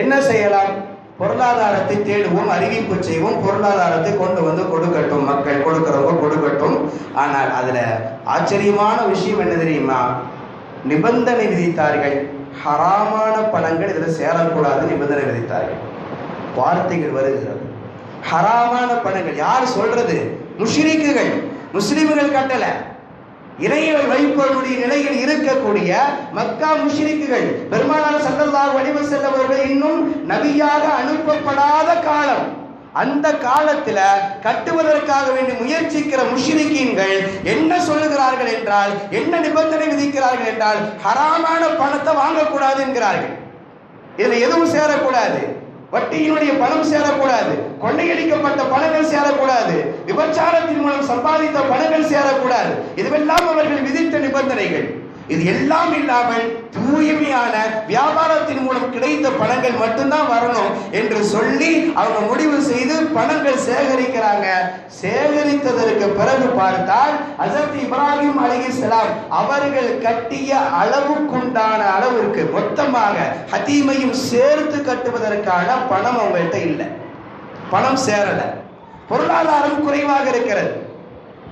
என்ன செய்யலாம்? பொருளாதாரத்தை தேடுவோம், அறிவிப்பு செய்வோம், பொருளாதாரத்தை கொண்டு வந்து கொடுக்கட்டும், மக்கள் கொடுக்கிறவங்க கொடுக்கட்டும். ஆனால் அதுல ஆச்சரியமான விஷயம் என்ன தெரியுமா? நிபந்தனை விதித்தார்கள். ஹராமான பணங்கள் இதுல சேரக்கூடாது நிபந்தனை விதித்தார்கள். வார்த்தைகள் வருகிறது, ஹராமான பணங்கள். யார் சொல்றது? முஷ்ரிக்குகள், முஸ்லிம்கள் கட்டல. இறையை வைப்பவருடைய நிலையில் இருக்கக்கூடிய மக்கா முஷ்ரிக்குகள் பெருமானார் ஸல்லல்லாஹு அலைஹி வஸல்லம் அவர்கள் இன்னும் நபியாக அனுப்பப்படாத காலம். அந்த காலத்துல கட்டுவதற்காக வேண்டி முயற்சிக்கிற முஷ்ரிக்கீன்கள் என்ன சொல்லுகிறார்கள் என்றால், என்ன நிபந்தனை விதிக்கிறார்கள் என்றால், ஹராமான பணத்தை வாங்கக்கூடாது என்கிறார்கள். இதுல எதுவும் சேரக்கூடாது, வட்டியினுடைய பணம் சேரக்கூடாது, கொள்ளையடிக்கப்பட்ட பணங்கள் சேரக்கூடாது, விபச்சாரத்தின் மூலம் சம்பாதித்த பணங்கள் சேரக்கூடாது. இதுவெல்லாம் அவர்கள் விதித்த நிபந்தனைகள். இது எல்லாம் இல்லாமல் தூய்மையான வியாபாரத்தின் மூலம் கிடைத்த பணங்கள் மட்டும்தான் வரணும் என்று சொல்லி அவங்க முடிவு செய்து பணங்கள் சேகரிக்கிறாங்க. சேகரித்ததற்கு பிறகு பார்த்தால் ஹஜ்ரத் இப்ராஹிம் அலைஹிஸ்ஸலாம் அவர்கள் கட்டிய அளவுக்குண்டான அளவிற்கு மொத்தமாக ஹதீமையும் சேர்த்து கட்டுவதற்கான பணம் அவங்கள்ட்ட இல்லை. பணம் சேரல, பொருளாதாரம் குறைவாக இருக்கிறது.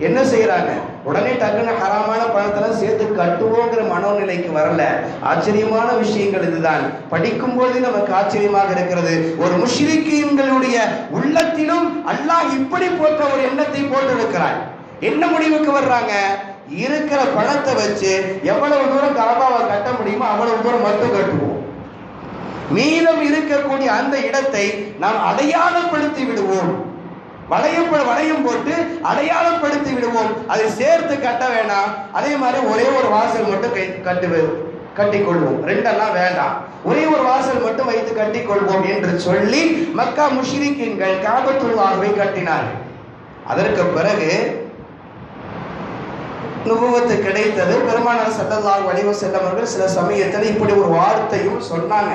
என்ன செய்யறாங்க? உடனே டக்குன்னு ஹராமான பணத்தெல்லாம் சேர்த்து கட்டுவோங்கிற மனோநிலைக்கு வரல. ஆச்சரியமான விஷயங்கள் இதுதான். படிக்கும் போது நமக்கு ஆச்சரியமாக இருக்கிறது. ஒரு முஷ்ரிக்கீன்களுடைய உள்ளத்திலும் அல்லாஹ் இப்படி போட்ட ஒரு எண்ணத்தை போட்டிருக்கிறார். என்ன முடிவுக்கு வர்றாங்க? இருக்கிற பணத்தை வச்சு எவ்வளவு தூரம் காபாவை கட்ட முடியுமோ அவ்வளவு தூரம் மட்டும் கட்டுவோம். மீதம் இருக்கக்கூடிய அந்த இடத்தை நாம் அடையாளப்படுத்தி விடுவோம். வளையம் போட்டு அடையாளப்படுத்தி விடுவோம். அதை சேர்த்து கட்ட வேண்டாம். அதே மாதிரி ஒரே ஒரு வாசல் மட்டும் கட்டிக்கொள்வோம். ரெண்டெல்லாம் வேண்டாம், ஒரே ஒரு வாசல் மட்டும் வைத்து கட்டிக்கொள்வோம் என்று சொல்லி மக்கா முஷ்ரிக்கீன்கள் காபத்துல்லாஹ்வை கட்டினார்கள். அதற்கு பிறகு நுபுவத்து கிடைத்தது. பெருமானார் ஸல்லல்லாஹு அலைஹி வஸல்லம் அவர்கள் சில சமயத்தில் இப்படி ஒரு வார்த்தையும் சொன்னாங்க,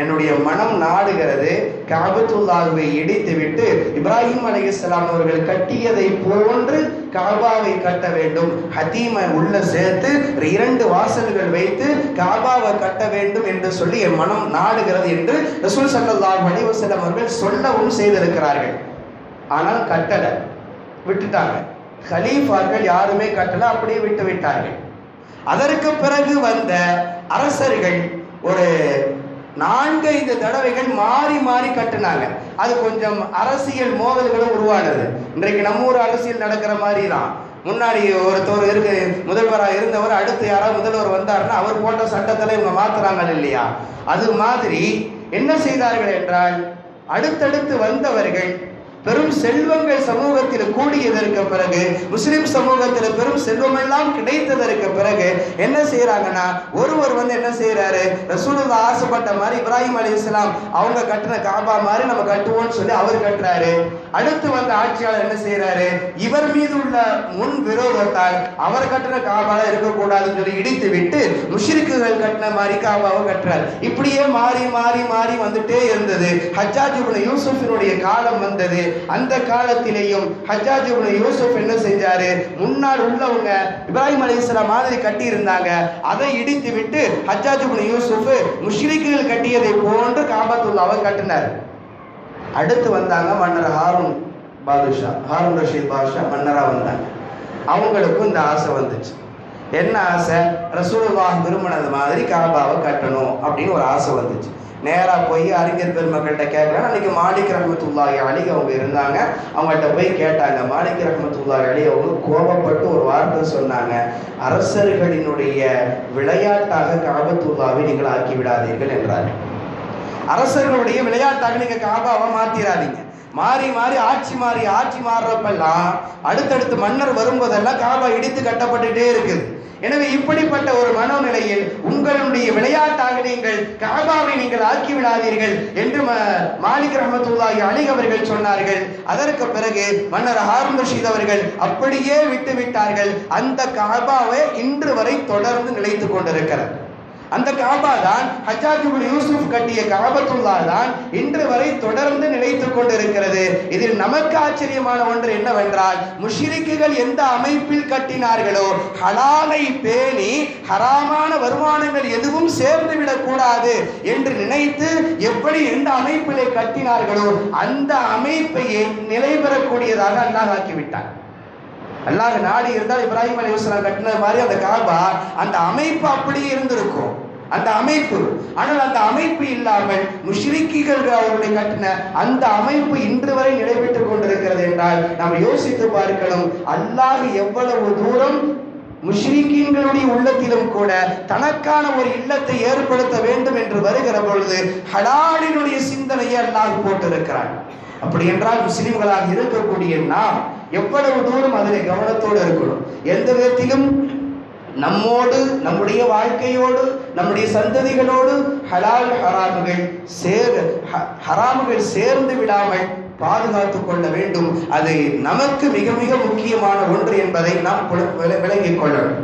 என்னுடைய மனம் நாடுகிறது காபத்துல்லாஹ்வை இடித்துவிட்டு இப்ராஹிம் அலைஹிஸ்ஸலாம் அவர்கள் கட்டியதை போன்று காபாவை கட்ட வேண்டும், ஹதீமை உள்ள சேர்த்து 2 வாசல்கள் வைத்து காபாவை கட்ட வேண்டும் என்று சொல்லி என் மனம் நாடுகிறது என்று ரசூல் ஸல்லல்லாஹு அலைஹி வஸல்லம் அவர்கள் சொல்லவும் செய்திருக்கிறார்கள். ஆனால் கட்டல, விட்டுட்டாங்க. கலீஃபாக்கள் யாருமே கட்டல, அப்படியே விட்டு விட்டார்கள். அதற்கு பிறகு வந்த அரசர்கள் ஒரு 4-5 தடவைகள் மாறி மாறி கட்டினாங்க. அது கொஞ்சம் அரசியல் மோதல்களும் உருவானது. இன்றைக்கு நம்ம ஊர் அரசியல் நடக்கிற மாதிரி தான். முன்னாடி ஒருத்தவர் இருக்கு, முதல்வராக இருந்தவர், அடுத்து யாராவது முதல்வர் வந்தாருன்னா அவர் போட்ட சட்டத்தில் இவங்க மாத்துறாங்க இல்லையா? அது மாதிரி என்ன செய்தார்கள் என்றால், அடுத்தடுத்து வந்தவர்கள் பெரும் செல்வங்கள் சமூகத்தில் கூடியதற்கு பிறகு, முஸ்லிம் சமூகத்தில் பெரும் செல்வம் எல்லாம் கிடைத்ததற்கு பிறகு என்ன செய்யறாங்கன்னா, ஒருவர் என்ன செய்யறாரு, ரசூலுல்லாஹ் ஆசைப்பட்ட மாதிரி இப்ராஹிம் அலைஹிஸ்ஸலாம் அவங்க கட்டின காபா மாதிரி நம்ம கட்டுவோம்னு சொல்லி அவர் கட்டுறாரு. அடுத்து வந்த ஆட்சியாளர் என்ன செய்யறாரு, இவர் மீது உள்ள முன் விரோதத்தால் அவர் கட்டின காபால இருக்கக்கூடாதுன்னு சொல்லி இடித்து விட்டு முஷ்ரிக்குகள் கட்டின மாதிரி காபாவை கட்டுறாரு. இப்படியே மாறி மாறி மாறி வந்துட்டே இருந்தது. ஹஜ்ஜாஜ் இப்னு யூசுஃபினுடைய காலம் வந்தது. அந்த காலத்திலேயும் ஹஜ்ஜாஜ் இப்னு யூசுப் என்ன செஞ்சாரு, முன்னால் உள்ளவங்க இப்ராஹிம் அலைஹிஸ்ஸலாம் மாதிரி கட்டி இருந்தாங்க, அதை இடித்து விட்டு ஹஜ்ஜாஜ் இப்னு யூசுப் முஷ்ரிக்குகள் கட்டியதை போன்று காபத்துல்லாஹ்வை கட்டினார். அடுத்து வந்தாங்க மன்னர் ஹாரூன் ரஷீத் பாதுஷா மன்னரா வந்தாங்க. அவங்களுக்கும் இந்த ஆசை வந்துச்சு. என்ன ஆசை? ரசூலுல்லாஹ் விரும்பினது மாதிரி காபாவை கட்டணும் அப்படின்னு ஒரு ஆசை வந்துச்சு. நேராக போய் அறிஞர் பெருமக்கள்கிட்ட கேட்கலாம். அன்னைக்கு மாலிக் ரஹ்மத்துல்லாஹி அலைஹி அவங்க இருந்தாங்க. அவங்கள்ட்ட போய் கேட்டாங்க. மாலிக் ரஹ்மத்துல்லாஹி அலைஹி அவங்க கோபப்பட்டு ஒரு வார்த்தை சொன்னாங்க, அரசர்களினுடைய விளையாட்டாக காபத்துல்லாவை நீங்கள் ஆக்கி விடாதீர்கள் என்றார்கள். அரசர்களுடைய விளையாட்டாக நீங்க காபாவை மாத்திராதீங்க. மாறி மாறி ஆட்சி மாறுறப்பெல்லாம் அடுத்தடுத்து மன்னர் வரும்போதெல்லாம் காபா இடித்து கட்டப்பட்டுட்டே இருக்குது. எனவே இப்படிப்பட்ட ஒரு மனோநிலையில் உங்களுடைய விளையாட்டாக நீங்கள் காபாவை நீங்கள் ஆக்கி விடாதீர்கள் என்று மாலிக் ரஹ்மத்துல்லாஹி அலைஹி அவர்கள் சொன்னார்கள். அதற்கு பிறகு மன்னர் ஹாரூன் ரஷீத் அவர்கள் அப்படியே விட்டு விட்டார்கள். அந்த காபாவை இன்று வரை தொடர்ந்து நிலைத்துக் கொண்டிருக்கிறது. அந்த காபா தான் ஹஜ்ஜாஜ் இப்னு யூசுப் கட்டிய காபத்துல்லாஹ் தான் இன்று வரை தொடர்ந்து நிலைத்துக் கொண்டிருக்கிறது. இதில் நமக்கு ஆச்சரியமான ஒன்று என்னவென்றால், முஷ்ரிக்குகள் எந்த அமைப்பில் கட்டினார்களோ ஹலாலை பேணி ஹராமான வருமானங்கள் எதுவும் சேர்ந்து விடக்கூடாது என்று நினைத்து எப்படி எந்த அமைப்பிலே கட்டினார்களோ அந்த அமைப்பையே நிலை பெறக்கூடியதாக அல்லாஹ் ஆக்கிவிட்டார். அல்லாஹ் நாடி இருந்தால் இப்ராஹிம் அலைஹிஸ்ஸலாம் கட்டின மாதிரி அந்த காபா அந்த அமைப்பு அப்படியே இருந்திருக்கும், அந்த அமைப்பு. ஆனால் அந்த அமைப்பு இல்லாமல் முஷ்ரிக்குகள் அவருடைய கட்டின அந்த அமைப்பு இன்று வரை நிலைபெற்றுக் கொண்டிருக்கிறது என்றால் நாம் யோசித்து பார்க்கணும், அல்லாஹ் எவ்வளவு தூரம் முஷ்ரிக்கீன்களுடைய உள்ளத்திலும் கூட தனக்கான ஒரு இல்லத்தை ஏற்படுத்த வேண்டும் என்று வருகிற பொழுது ஹலாலினுடைய சிந்தனையை அல்லாஹ் போட்டிருக்கிறான். அப்படி என்றால் முஸ்லிம்களாக இருக்கக்கூடிய நாம் எவ்வளவு தூரம் அதில் கவனத்தோடு இருக்கணும். எந்த விதத்திலும் நம்மோடு, நம்முடைய வாழ்க்கையோடு, நம்முடைய சந்ததிகளோடு ஹராமுகள் சேர்ந்து விடாமல் பாதுகாத்துக் கொள்ள வேண்டும். அது நமக்கு மிக மிக முக்கியமான ஒன்று என்பதை நாம் விளங்கிக் கொள்ளணும்.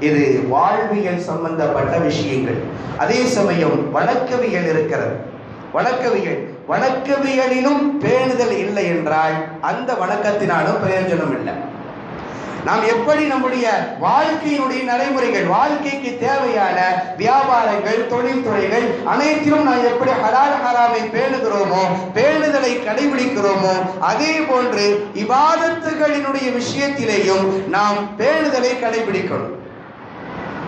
இது வாழ்வியல் சம்பந்தப்பட்ட விஷயங்கள். அதே சமயம் வணக்கவியல் இருக்கிறது. வணக்கவியலிலும் பேணுதல் இல்லை என்றால் அந்த வணக்கத்தினாலும் பிரயோஜனம் இல்லை. நாம் எப்படி நம்முடைய வாழ்க்கையினுடைய நடைமுறைகள், வாழ்க்கைக்கு தேவையான வியாபாரங்கள், தொழில்துறைகள் அனைத்திலும் நாம் எப்படி ஹலால் ஹராமை பேணுகிறோமோ, பேணுதலை கடைபிடிக்கிறோமோ, அதே போன்று இபாதத்துகளினுடைய விஷயத்திலேயும் நாம் பேணுதலை கடைபிடிக்கணும்.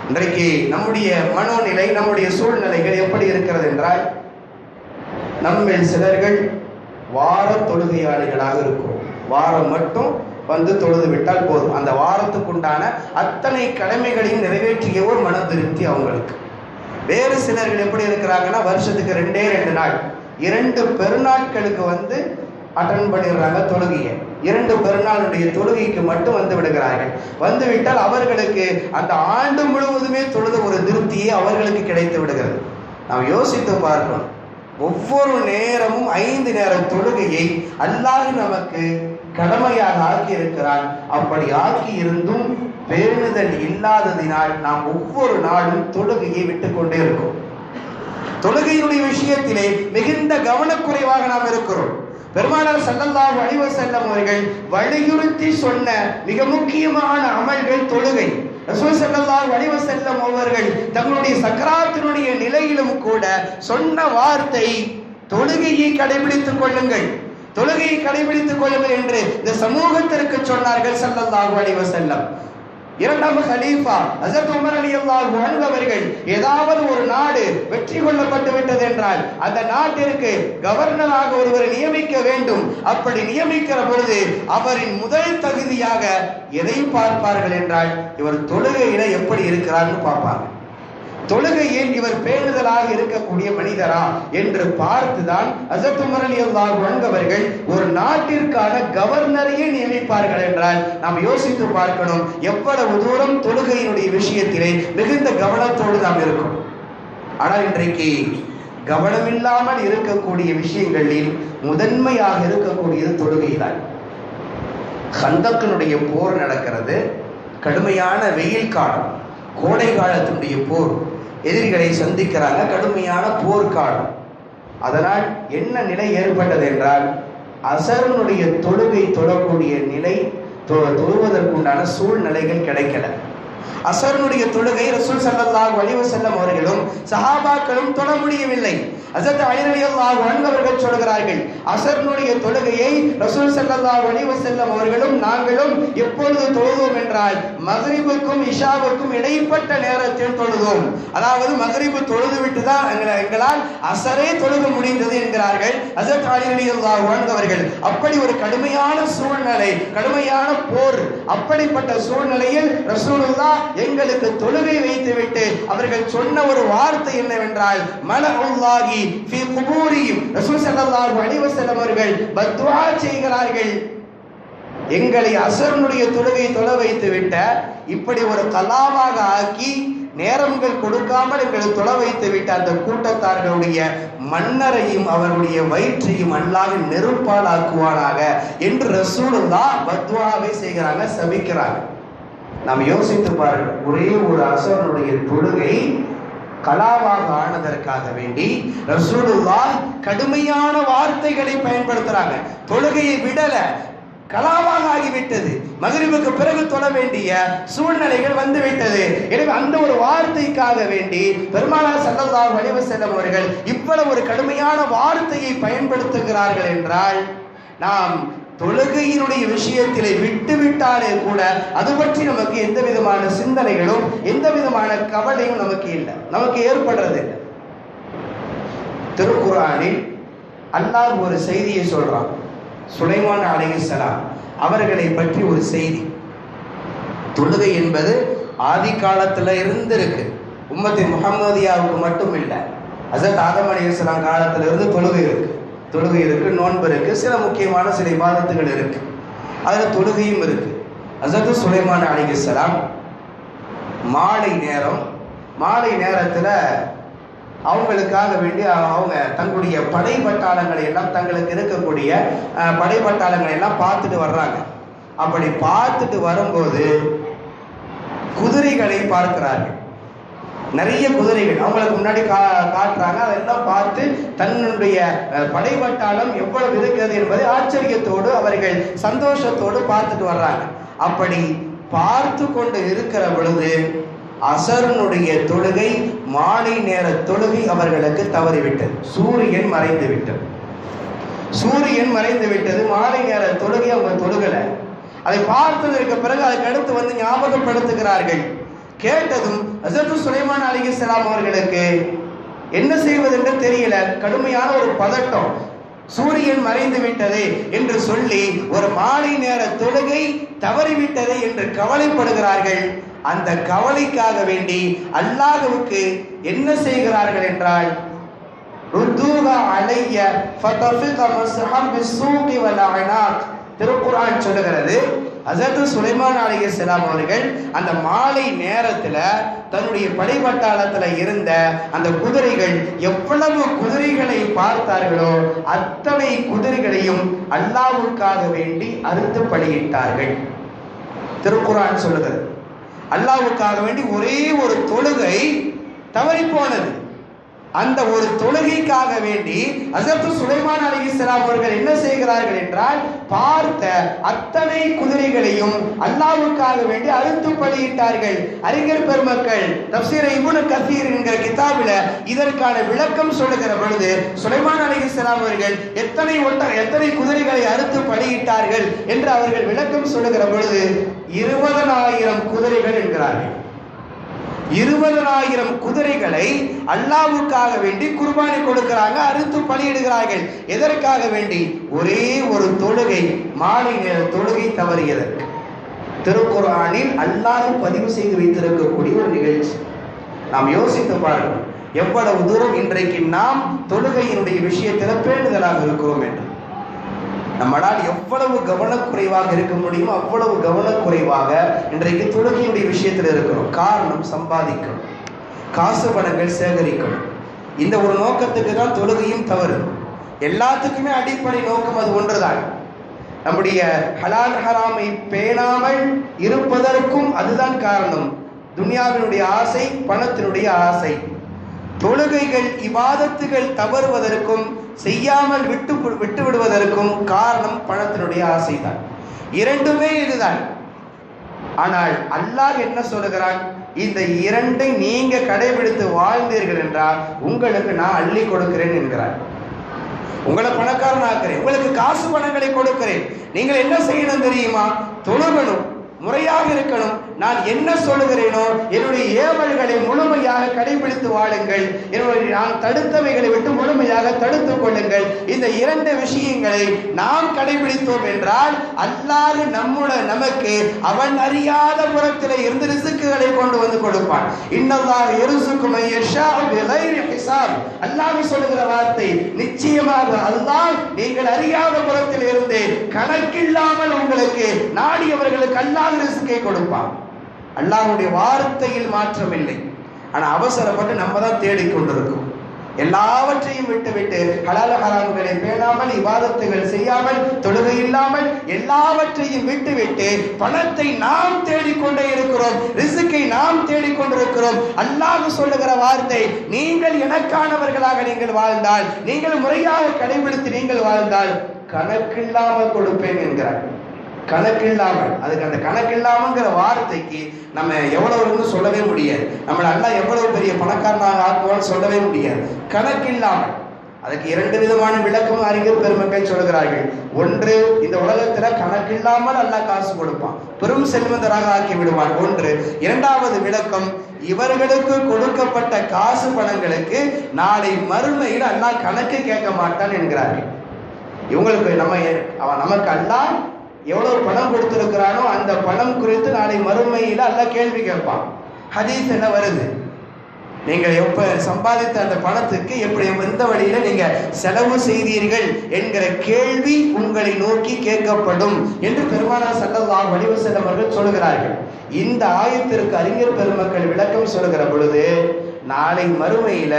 இன்றைக்கு நம்முடைய மனோநிலை, நம்முடைய சூழ்நிலைகள் எப்படி இருக்கிறது என்றால், நம்மில் சிலர்கள் வார தொழுகையாளிகளாக இருக்கிறோம். வாரம் மட்டும் வந்து தொழுது விட்டால் போதும். அந்த வாரத்துக்குண்டான அத்தனை கடமைகளையும் நிறைவேற்றிய ஒரு மன திருப்தி அவங்களுக்கு. வேறு சிலர்கள் எப்படி இருக்கிறாங்கன்னா, வருஷத்துக்கு 2 நாள் 2 பெருநாட்களுக்கு வந்து அட்டன் பண்ணிடுறாங்க தொழுகையை. 2 பெருநாளுடைய தொழுகைக்கு மட்டும் வந்து விடுகிறார்கள். வந்து விட்டால் அவர்களுக்கு அந்த ஆண்டு முழுவதுமே தொழுத ஒரு திருப்தியே அவர்களுக்கு கிடைத்து விடுகிறது. நாம் யோசித்து பார்க்கணும். ஒவ்வொரு நேரமும் 5 நேர தொழுகையை அல்லாஹ் நமக்கு கடமையாக ஆக்கி இருக்கிறான். அப்படி ஆக்கி இருந்தும் பேணுதல் இல்லாததினால் நாம் ஒவ்வொரு நாளும் தொழுகையை விட்டு கொண்டே இருக்கோம். தொழுகையினுடைய விஷயத்திலே மிகுந்த கவனக்குறைவாக நாம் இருக்கிறோம். பெருமானார் ஸல்லல்லாஹு அலைஹி வஸல்லம் அவர்கள் வலியுறுத்தி சொன்ன மிக முக்கியமான அமல்கள் தொழுகை. ரசூல் ஸல்லல்லாஹு அலைஹி வஸல்லம் அவர்கள் தங்களுடைய சக்கராத்தினுடைய நிலையிலும் கூட சொன்ன வார்த்தை, தொழுகையை கடைபிடித்துக் கொள்ளுங்கள், தொழுகையை கடைபிடித்துக் கொள்ளுங்கள் என்று இந்த சமூகத்திற்கு சொன்னார்கள் ஸல்லல்லாஹு அலைஹி வஸல்லம். இரண்டாம் கலீஃபா ஹஜ்ரத் உமர் ரலியல்லாஹு அன்ஹு அவர்கள் ஏதாவது ஒரு நாடு வெற்றி கொள்ளப்பட்டு விட்டது என்றால் அந்த நாட்டிற்கு கவர்னராக ஒருவரை நியமிக்க வேண்டும். அப்படி நியமிக்கிற பொழுது அவரின் முதல் தகுதியாக எதை பார்ப்பார்கள் என்றால், இவர் தொழுகையில எப்படி இருக்கிறார்னு பார்ப்பாங்க. தொழுகையில் இவர் பேணுதலாக இருக்கக்கூடிய மனிதரா என்று பார்த்துதான் ஹஜ்ரத் உமர் ரலியல்லாஹு அன்ஹு அவர்கள் ஒரு நாட்டிற்கான கவர்னரையே நியமிப்பார்கள் என்றால் நாம் யோசித்து பார்க்கணும், எவ்வளவு தூரம் தொழுகையினுடைய விஷயத்திலே மிகுந்த கவனத்தோடு நாம் இருக்கும். ஆனால் இன்றைக்கு கவனமில்லாமல் இருக்கக்கூடிய விஷயங்களில் முதன்மையாக இருக்கக்கூடியது தொழுகைதான். கந்தக்கினுடைய போர் நடக்கிறது. கடுமையான வெயில் காலம், கோடை காலத்தினுடைய போர், எதிரிகளை சந்திக்கிறாங்க. கடுமையான போர்க்காலம். அதனால் என்ன நிலை ஏற்பட்டது என்றால், அசரனுடைய தொழுகை தொழக்கூடிய நிலை, தொழுவதற்குண்டான சூழ்நிலைகள் கிடைக்கல. அசரனுடைய தொழுகை ரசூல் ஸல்லல்லாஹு அலைஹி வஸல்லம் அவர்களும் சஹாபாக்களும் தொழ முடியவில்லை. ஹஜ்ரத் அலி ரலியல்லாஹு அன்ஹு அவர்கள் சொல்கிறார்கள், அசரனுடைய தொழுகையை ரசூல் ஸல்லல்லாஹு அலைஹி வஸல்லம் அவர்களும் நாங்களும் எப்பொழுது தொழுதோம் என்றால் மக்ரிபுக்கும் இஷாவுக்கும் இடைப்பட்ட நேரத்தில் தொழுதோம். அதாவது மக்ரிபு தொழுது விட்டு தான் எங்களால் அசரே தொழுக முடிந்தது என்கிறார்கள் ஹஜ்ரத் அலி ரலியல்லாஹு அன்ஹு அவர்கள். அப்படி ஒரு கடுமையான சூழ்நிலை, கடுமையான போர். அப்படிப்பட்ட சூழ்நிலையில் ரசூலுல்லாஹ் எங்களுக்கு தொழுகை வைத்துவிட்டு அவர்கள் சொன்ன ஒரு வார்த்தை என்னவென்றால், மலஉல்லாஹி ஃபீ குபூரிஹிம். ரசூல் ஸல்லல்லாஹு அலைஹி வஸல்லம் அவர்கள் பத்வா செய்கிறார்கள், எங்களை அசரனுடைய தொழுகை தொழ வைத்து விட்ட இப்படி ஒரு கலாவாக ஆக்கி நேரங்கள் கொடுக்காமல் எங்களை தொழ வைத்து விட்ட அந்த கூட்டத்தார்களுடைய மன்னரையும் அவருடைய வயிற்றையும் அல்லாஹ் நெருப்பால் ஆக்குவானாக என்று ரசூலுல்லாஹ் பத்வாவை செய்கிறாங்க, சபிக்கிறாங்க. நாம் யோசித்து பாருங்கள், ஒரே ஒரு அசரனுடைய தொழுகை கலாவாக ஆனதற்காக வேண்டி ரசூலுல்லாஹ் கடுமையான வார்த்தைகளை பயன்படுத்துறாங்க. தொழுகையை விடல, கலாவாக ஆகிவிட்டது. மக்ரிபுக்கு பிறகு தொழ வேண்டிய சூழ்நிலைகள் வந்து விட்டது. எனவே அந்த ஒரு வார்த்தைக்காக வேண்டி பெருமானார் ஸல்லல்லாஹு அலைஹி வஸல்லம் அவர்கள் இவ்வளவு ஒரு கடுமையான வார்த்தையை பயன்படுத்துகிறார்கள் என்றால், நாம் தொழுகையினுடைய விஷயத்திலே விட்டுவிட்டாலே கூட அது பற்றி நமக்கு எந்த விதமான சிந்தனைகளும் எந்த விதமான கவலையும் நமக்கு இல்லை, நமக்கு ஏற்படுறது இல்லை. திருக்குர்ஆனில் அல்லாஹ் ஒரு செய்தியை சொல்றான். சுலைமான் அலைஹிஸ்ஸலாம் அவர்களை பற்றி ஒரு செய்தி. தொழுகை என்பது ஆதி காலத்துல இருந்து இருக்கு. உம்மத்தி முஹம்மதியாவுக்கு மட்டும் இல்லை, ஹஸரத் ஆதம் அலைஹிஸ்ஸலாம் காலத்துல இருந்து தொழுகை இருக்கு, நோன்பு இருக்கு, சில முக்கியமான சில இபாதத்துகள் இருக்கு. அதுல தொழுகையும் இருக்கு. ஹஸரத் சுலைமான் அலைஹிஸ்ஸலாம் மாலை நேரத்துல அவங்களுக்காக வேண்டி அவங்க தங்களுடைய படைப்பட்டாளங்களை எல்லாம், தங்களுக்கு இருக்கக்கூடிய படைப்பட்டாளங்களை எல்லாம் பார்த்துட்டு வர்றாங்க. அப்படி பார்த்துட்டு வரும்போது குதிரைகளை பார்க்கிறார்கள். நிறைய குதிரைகள் அவங்களுக்கு முன்னாடி காட்டுறாங்க. அதெல்லாம் பார்த்து தன்னுடைய படைப்பட்டாளம் எவ்வளவு இருக்கிறது என்பதை ஆச்சரியத்தோடு அவர்கள் சந்தோஷத்தோடு பார்த்துட்டு வர்றாங்க. அப்படி பார்த்து கொண்டு இருக்கிற பொழுது அசரனுடைய தொழுகை, மாலை நேர தொழுகை அவர்களுக்கு தவறிவிட்டது. சூரியன் மறைந்து விட்டது. மாலை நேர தொழுகை அவங்க தொழுகலை. அதை பார்த்ததற்கு பிறகு அதுக்கு அடுத்து வந்து ஞாபகப்படுத்துகிறார்கள். கேட்டதும் ஹஸரத் சுலைமான் அலைஹிஸ்ஸலாம் அவர்களுக்கு என்ன செய்வதென்று தெரியல. கடுமையான ஒரு பதட்டம். சூரியன் மறைந்து விட்டது என்று சொல்லி ஒரு மாலை நேர தொழுகை தவறிவிட்டது என்று கவலைப்படுகிறார்கள். அந்த கவலைக்காக வேண்டி அல்லாஹ்வுக்கு என்ன செய்கிறார்கள் என்றால், ருத்தூஹா அலைய ஃபதஃபிக மஸ்ஹம் பிஸ்ஸூகி வல் அனாத். திருக்குர்ஆன் சொல்லுகிறது, ஹஸரத் சுலைமான் அலைஹிஸ்ஸலாம் அவர்கள் அந்த மாலை நேரத்துல தன்னுடைய படைப்பட்டாளத்துல இருந்த அந்த குதிரைகள், எவ்வளவு குதிரைகளை பார்த்தார்களோ அத்தனை குதிரைகளையும் அல்லாஹ்வுக்காக வேண்டி அறுத்து பலியிட்டார்கள். திருக்குர்ஆன் சொல்லுகிறது, அல்லாஹ்வுக்காக வேண்டி ஒரே ஒரு தொழுகை தவறி போனது. அந்த ஒரு தொழுகைக்காக வேண்டி ஹஸரத் சுலைமான் அலைஹிஸ்ஸலாம் அவர்கள் என்ன செய்கிறார்கள் என்றால், பார்த்த அத்தனை குதிரைகளையும் அல்லாஹ்வுக்காக வேண்டி அறுத்து பலியிட்டார்கள். அறிஞர் பெருமக்கள் தஃப்சீர் இப்னு கஸீர் என்கிற கிதாபில இதற்கான விளக்கம் சொல்லுகிற பொழுது, சுலைமான் அலைஹிஸ்ஸலாம் அவர்கள் எத்தனை குதிரைகளை அறுத்து பலியிட்டார்கள் என்று அவர்கள் விளக்கம் சொல்லுகிற பொழுது 20,000 குதிரைகள் என்கிறார்கள். 20,000 குதிரைகளை அல்லாஹ்வுக்காக வேண்டி குர்பானி கொடுக்கிறாங்க, அறுத்து பலியிடுகிறார்கள். எதற்காக வேண்டி? ஒரே ஒரு தொழுகை, மாலை நேர தொழுகை தவறியதற்கு. திருக்குர்ஆனில் அல்லாஹ் பதிவு செய்து வைத்திருக்கக்கூடிய ஒரு நிகழ்ச்சி. நாம் யோசித்து பாருங்கள், எவ்வளவு தூரம் இன்றைக்கு நாம் தொழுகையினுடைய விஷயத்தில் பேணுதலாக இருக்கிறோம் என்று. நம்மளால் எவ்வளவு கவனக்குறைவாக இருக்க முடியுமோ அவ்வளவு கவனக்குறைவாக இன்றைக்கு தொழுகையுடைய விஷயத்தில் இருக்கிறோம். காரணம், சம்பாதிக்கணும், காசு பணங்கள் சேகரிக்கணும். இந்த ஒரு நோக்கத்துக்கு தான் தொழுகையும் தவறு. எல்லாத்துக்குமே அடிப்படை நோக்கம் அது ஒன்றுதான். நம்முடைய ஹலால் ஹராமை பேணாமல் இருப்பதற்கும் அதுதான் காரணம். துன்யாவினுடைய ஆசை, பணத்தினுடைய ஆசை. தொழுகைகள், இபாதத்துகள் தவறுவதற்கும் செய்யாமல் விட்டு விடுவதற்கும் காரணம் பணத்தினுடைய ஆசைதான். இரண்டுமே இதுதான். ஆனால் அல்லாஹ் என்ன சொல்லுகிறான்? இந்த இரண்டை நீங்க கடைபிடித்து வாழ்ந்தீர்கள் என்றால் உங்களுக்கு நான் அள்ளி கொடுக்கிறேன் என்கிறார். உங்களை பணக்காரன் ஆக்குறேன், உங்களுக்கு காசு பணங்களை கொடுக்கிறேன். நீங்கள் என்ன செய்யணும் தெரியுமா? தொழுகணும், முறையாக இருக்கணும். நான் என்ன சொல்லுகிறேனோ என்னுடைய ஏவல்களை முழுமையாக கடைபிடித்து வாழுங்கள். நான் தடுத்தவைகளை விட்டு முழுமையாக தடுத்துக் கொள்ளுங்கள். இந்த இரண்டு விஷயங்களை நாம் கடைபிடித்தோம் என்றால் அல்லாஹ் நமக்கு அவன் அறியாத புறத்திலே இருந்து ரிஸ்க்குகளை கொண்டு வந்து கொடுப்பான். இன்னல்லாஹ் யர்ஸுகு மன் யஷாஉ பிகைரி ஹிசாப். அல்லாஹ் சொல்லுகிற வார்த்தை, நிச்சயமாக அல்லாஹ் நீங்கள் அறியாத புறத்தில் இருந்து கணக்கில்லாமல் உங்களுக்கு நாடியவர்களுக்கு அல்லாஹ் ரிஸ்கை கொடுப்பான். அல்லாஹ்வுடைய வார்த்தையில் மாற்றம் இல்லை. ஆனா அவசரப்பட்டு நம்ம தான் தேடிக்கொண்டிருக்கோம். எல்லாவற்றையும் விட்டு ஹலால் ஹராம்களை பேணாமல், இபாதத்துகள் செய்யாமல், தொழுகை இல்லாமல் எல்லாவற்றையும் விட்டு பணத்தை நாம் தேடிக்கொண்டே இருக்கிறோம், ரிஸ்கை நாம் தேடிக்கொண்டிருக்கிறோம். அல்லாஹ் சொல்லுகிற வார்த்தை, நீங்கள் எனக்கானவர்களாக நீங்கள் வாழ்ந்தால், நீங்கள் முறையாக கடைபிடித்து நீங்கள் வாழ்ந்தால் கணக்கில்லாமல் கொடுப்பேன் என்கிறார். கணக்கில்லாமல். அதுக்கு அந்த கணக்கில்லாமங்கிற வார்த்தைக்கு நம்ம எவ்வளவு சொல்லவே முடியாது. நம்மளை அல்லாஹ் எவ்வளவு பெரிய பணக்காரனாக ஆக்குவான்னு சொல்லவே முடியாது. கணக்கில்லாமல். அதுக்கு இரண்டு விதமான விளக்கம் அறிஞர் பெருமக்கள் சொல்கிறார்கள். ஒன்று, இந்த உலகத்துல கணக்கில்லாமல் அல்லாஹ் காசு கொடுப்பான், பெரும் செல்வந்தராக ஆக்கி விடுவான். ஒன்று. இரண்டாவது விளக்கம், இவர்களுக்கு கொடுக்கப்பட்ட காசு பணங்களுக்கு நாளை மறுமையில் அல்லாஹ் கணக்கு கேட்க மாட்டான் என்கிறார்கள். இவங்களுக்கு நமக்கு அல்லாஹ் எவ்வளவு பணம் கொடுத்திருக்கிறானோ அந்த பணம் குறித்து நாளை மறுமையில அல்லாஹ் கேள்வி கேட்பான். ஹதீஸ் என்ன வருது, நீங்கள் எப்ப சம்பாதித்த அந்த பணத்துக்கு எப்படி எந்த வழியில நீங்க செலவு செய்தீர்கள் என்கிற கேள்வி உங்களை நோக்கி கேட்கப்படும் என்று பெருமானார் ஸல்லல்லாஹு அலைஹி வஸல்லம் அவர்கள் சொல்கிறார்கள். இந்த ஆயத்திற்கு அறிஞர் பெருமக்கள் விளக்கம் சொல்கிற பொழுது, நாளை மறுமையில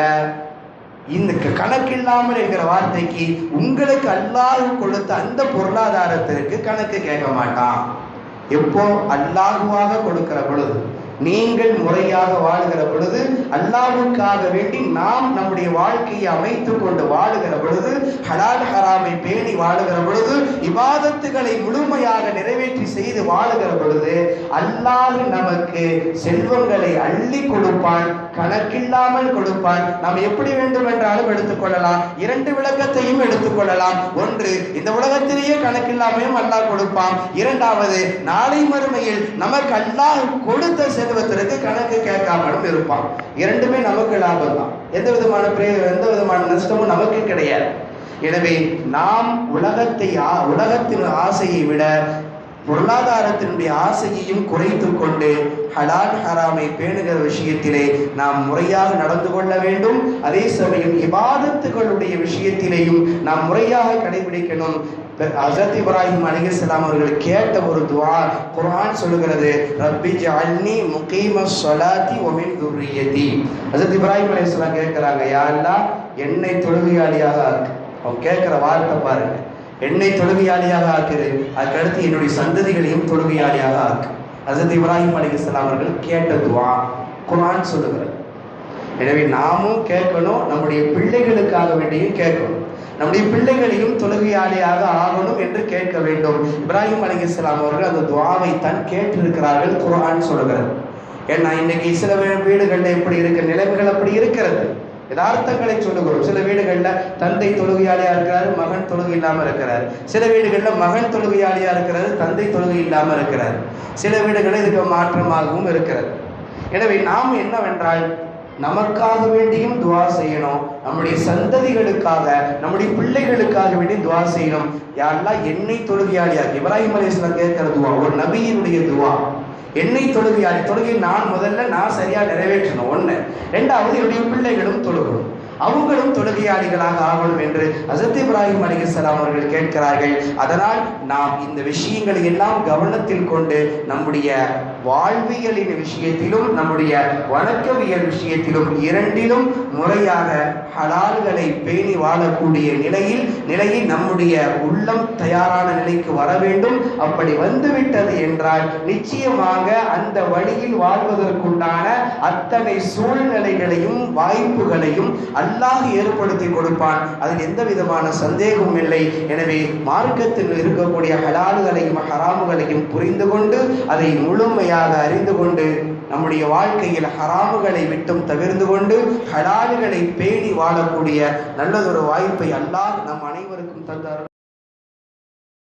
இந்த கணக்கில்லாமல் என்கிற வார்த்தைக்கு உங்களுக்கு அல்லாஹ் கொடுத்த அந்த பொருளாதாரத்திற்கு கணக்கு கேட்க மாட்டான். எப்போ அல்லாஹுவாக கொடுக்கிற பொழுது, நீங்கள் முறையாக வாழுகிற பொழுது, அல்லாஹ்வுக்காக வேண்டி நாம் நம்முடைய வாழ்க்கையை அமைத்துக் கொண்டு வாழுகிற பொழுது, ஹலால் ஹராமை பேணி வாழுகிற பொழுது, இபாதத்துகளை முழுமையாக நிறைவேற்றி செய்து வாழுகிற பொழுது, அல்லாஹ் நமக்கு செல்வங்களை அள்ளி கொடுப்பான், கணக்கில்லாமல் கொடுப்பான். நாம் எப்படி வேண்டும் என்றாலும் எடுத்துக்கொள்ளலாம். இரண்டு விளக்கத்தையும் எடுத்துக்கொள்ளலாம். ஒன்று, இந்த உலகத்திலேயே கணக்கில்லாமையும் அல்லாஹ் கொடுப்பான். இரண்டாவது, நாளை மறுமையில் நமக்கு அல்லாஹ் கொடுத்த செல்வத்திற்கு கணக்கு கேட்காமலும் இருப்பான். இரண்டுமே நமக்கு லாபம் தான். எந்த விதமான நஷ்டமும் நமக்கு கிடையாது. எனவே நாம் உலகத்தின் ஆசையை விட பொருளாதாரத்தினுடைய ஆசையையும் குறைத்து கொண்டு ஹலால் ஹராமை பேணுகிற விஷயத்திலே நாம் முறையாக நடந்து கொள்ள வேண்டும். அதே சமயம் இபாதத்துகளுடைய விஷயத்திலேயும் நாம் முறையாக கடைபிடிக்கணும். ஹஜ்ரத் இப்ராஹிம் அலைஹிஸ்ஸலாம் அவர்கள் கேட்ட ஒரு துஆ குர்ஆன் சொல்லுகிறது, ரப்பி ஜஅல்னி முகீமஸ் ஸலாத்தி வ மின் துர்ரிய்யதி. ஹஜ்ரத் இப்ராஹிம் அலைஹிஸ்ஸலாம் கேட்கிறாங்க, யா அல்லாஹ் என்னை தொழுகையாளியாக ஆக்கு. அவங்க கேட்கிற வார்த்தை பாருங்க, என்னை தொழுகையாளியாக ஆக்குது, அதுக்கடுத்து என்னுடைய சந்ததிகளையும் தொழுகையாளியாக ஆக்கு. ஹஜ்ரத் இப்ராஹிம் அலைஹிஸ்ஸலாம் அவர்கள் கேட்ட துஆ குர்ஆன் சொல்லுகிறது. எனவே நாமும் கேட்கணும், நம்முடைய பிள்ளைகளுக்காக வேண்டியும் கேட்கணும். நம்முடைய பிள்ளைகளையும் தொழுகையாளியாக ஆகணும் என்று கேட்க வேண்டும். இப்ராஹிம் அலைஹிஸ்ஸலாம் அவர்கள் அந்த துஆவை தான் கேட்டிருக்கிறார்கள், குர்ஆன் சொல்லுகிறது. ஏன்னா இன்னைக்கு சில வீடுகளில் எப்படி இருக்கிற நிலைமைகள் அப்படி இருக்கிறது. யதார்த்தங்களை சொல்லுகிறோம். சில வீடுகள்ல தந்தை தொழுகையாளியா இருக்கிறாரு, மகன் தொழுகை இல்லாம இருக்கிறார். சில வீடுகள்ல மகன் தொழுகையாளியா இருக்கிறாரு, தந்தை தொழுகை இல்லாம இருக்கிறார். சில வீடுகளில் இதுக்கு மாற்றமாகவும் இருக்கிறது. எனவே நாம் என்னவென்றால், நமக்காக வேண்டியும் துவா செய்யணும், நம்முடைய சந்ததிகளுக்காக நம்முடைய பிள்ளைகளுக்காக வேண்டியும் துவா செய்யணும். யா அல்லாஹ் என்னை தொழுகையாளியாக, இப்ராஹிம் அலைஹிஸ்ஸலாம் கேட்கிற துவா ஒரு நபியினுடைய துவா. என்னை தொழுகையாளி, தொழுகை நான் சரியா நிறைவேற்றணும் ஒண்ணு. ரெண்டாவது, என்னுடைய பிள்ளைகளும் தொழுகணும், அவங்களும் தொழுகையாளிகளாக ஆகணும் என்று ஹஜ்ரத் இப்ராஹிம் அலைஹிஸ்ஸலாம் அவர்கள் கேட்கிறார்கள். அதனால் நாம் இந்த விஷயங்களை எல்லாம் கவனத்தில் கொண்டு நம்முடைய வாழ்வியலின் விஷயத்திலும் நம்முடைய வணக்கவியல் விஷயத்திலும் இரண்டிலும் முறையாக ஹலால்களை பேணி வாழக்கூடிய நிலையில் நம்முடைய உள்ளம் தயாரான நிலைக்கு வர வேண்டும். அப்படி வந்துவிட்டது என்றால் நிச்சயமாக அந்த வழியில் வாழ்வதற்குண்டான அத்தனை சூழ்நிலைகளையும் வாய்ப்புகளையும் அல்லாஹ் ஏற்படுத்தி கொடுப்பான். அதில் எந்த விதமான சந்தேகமும் இல்லை. எனவே மார்க்கத்தில் இருக்கக்கூடிய ஹலால்களையும் ஹராமுகளையும் புரிந்து கொண்டு அதை முழுமையாக அறிந்து கொண்டு நம்முடைய வாழ்க்கையில் ஹராமுகளை விட்டும் தவிர்த்து கொண்டு ஹலால்களை பேணி வாழக்கூடிய நல்லதொரு வாய்ப்பை அல்லாஹ் நம் அனைவருக்கும் தந்தார்.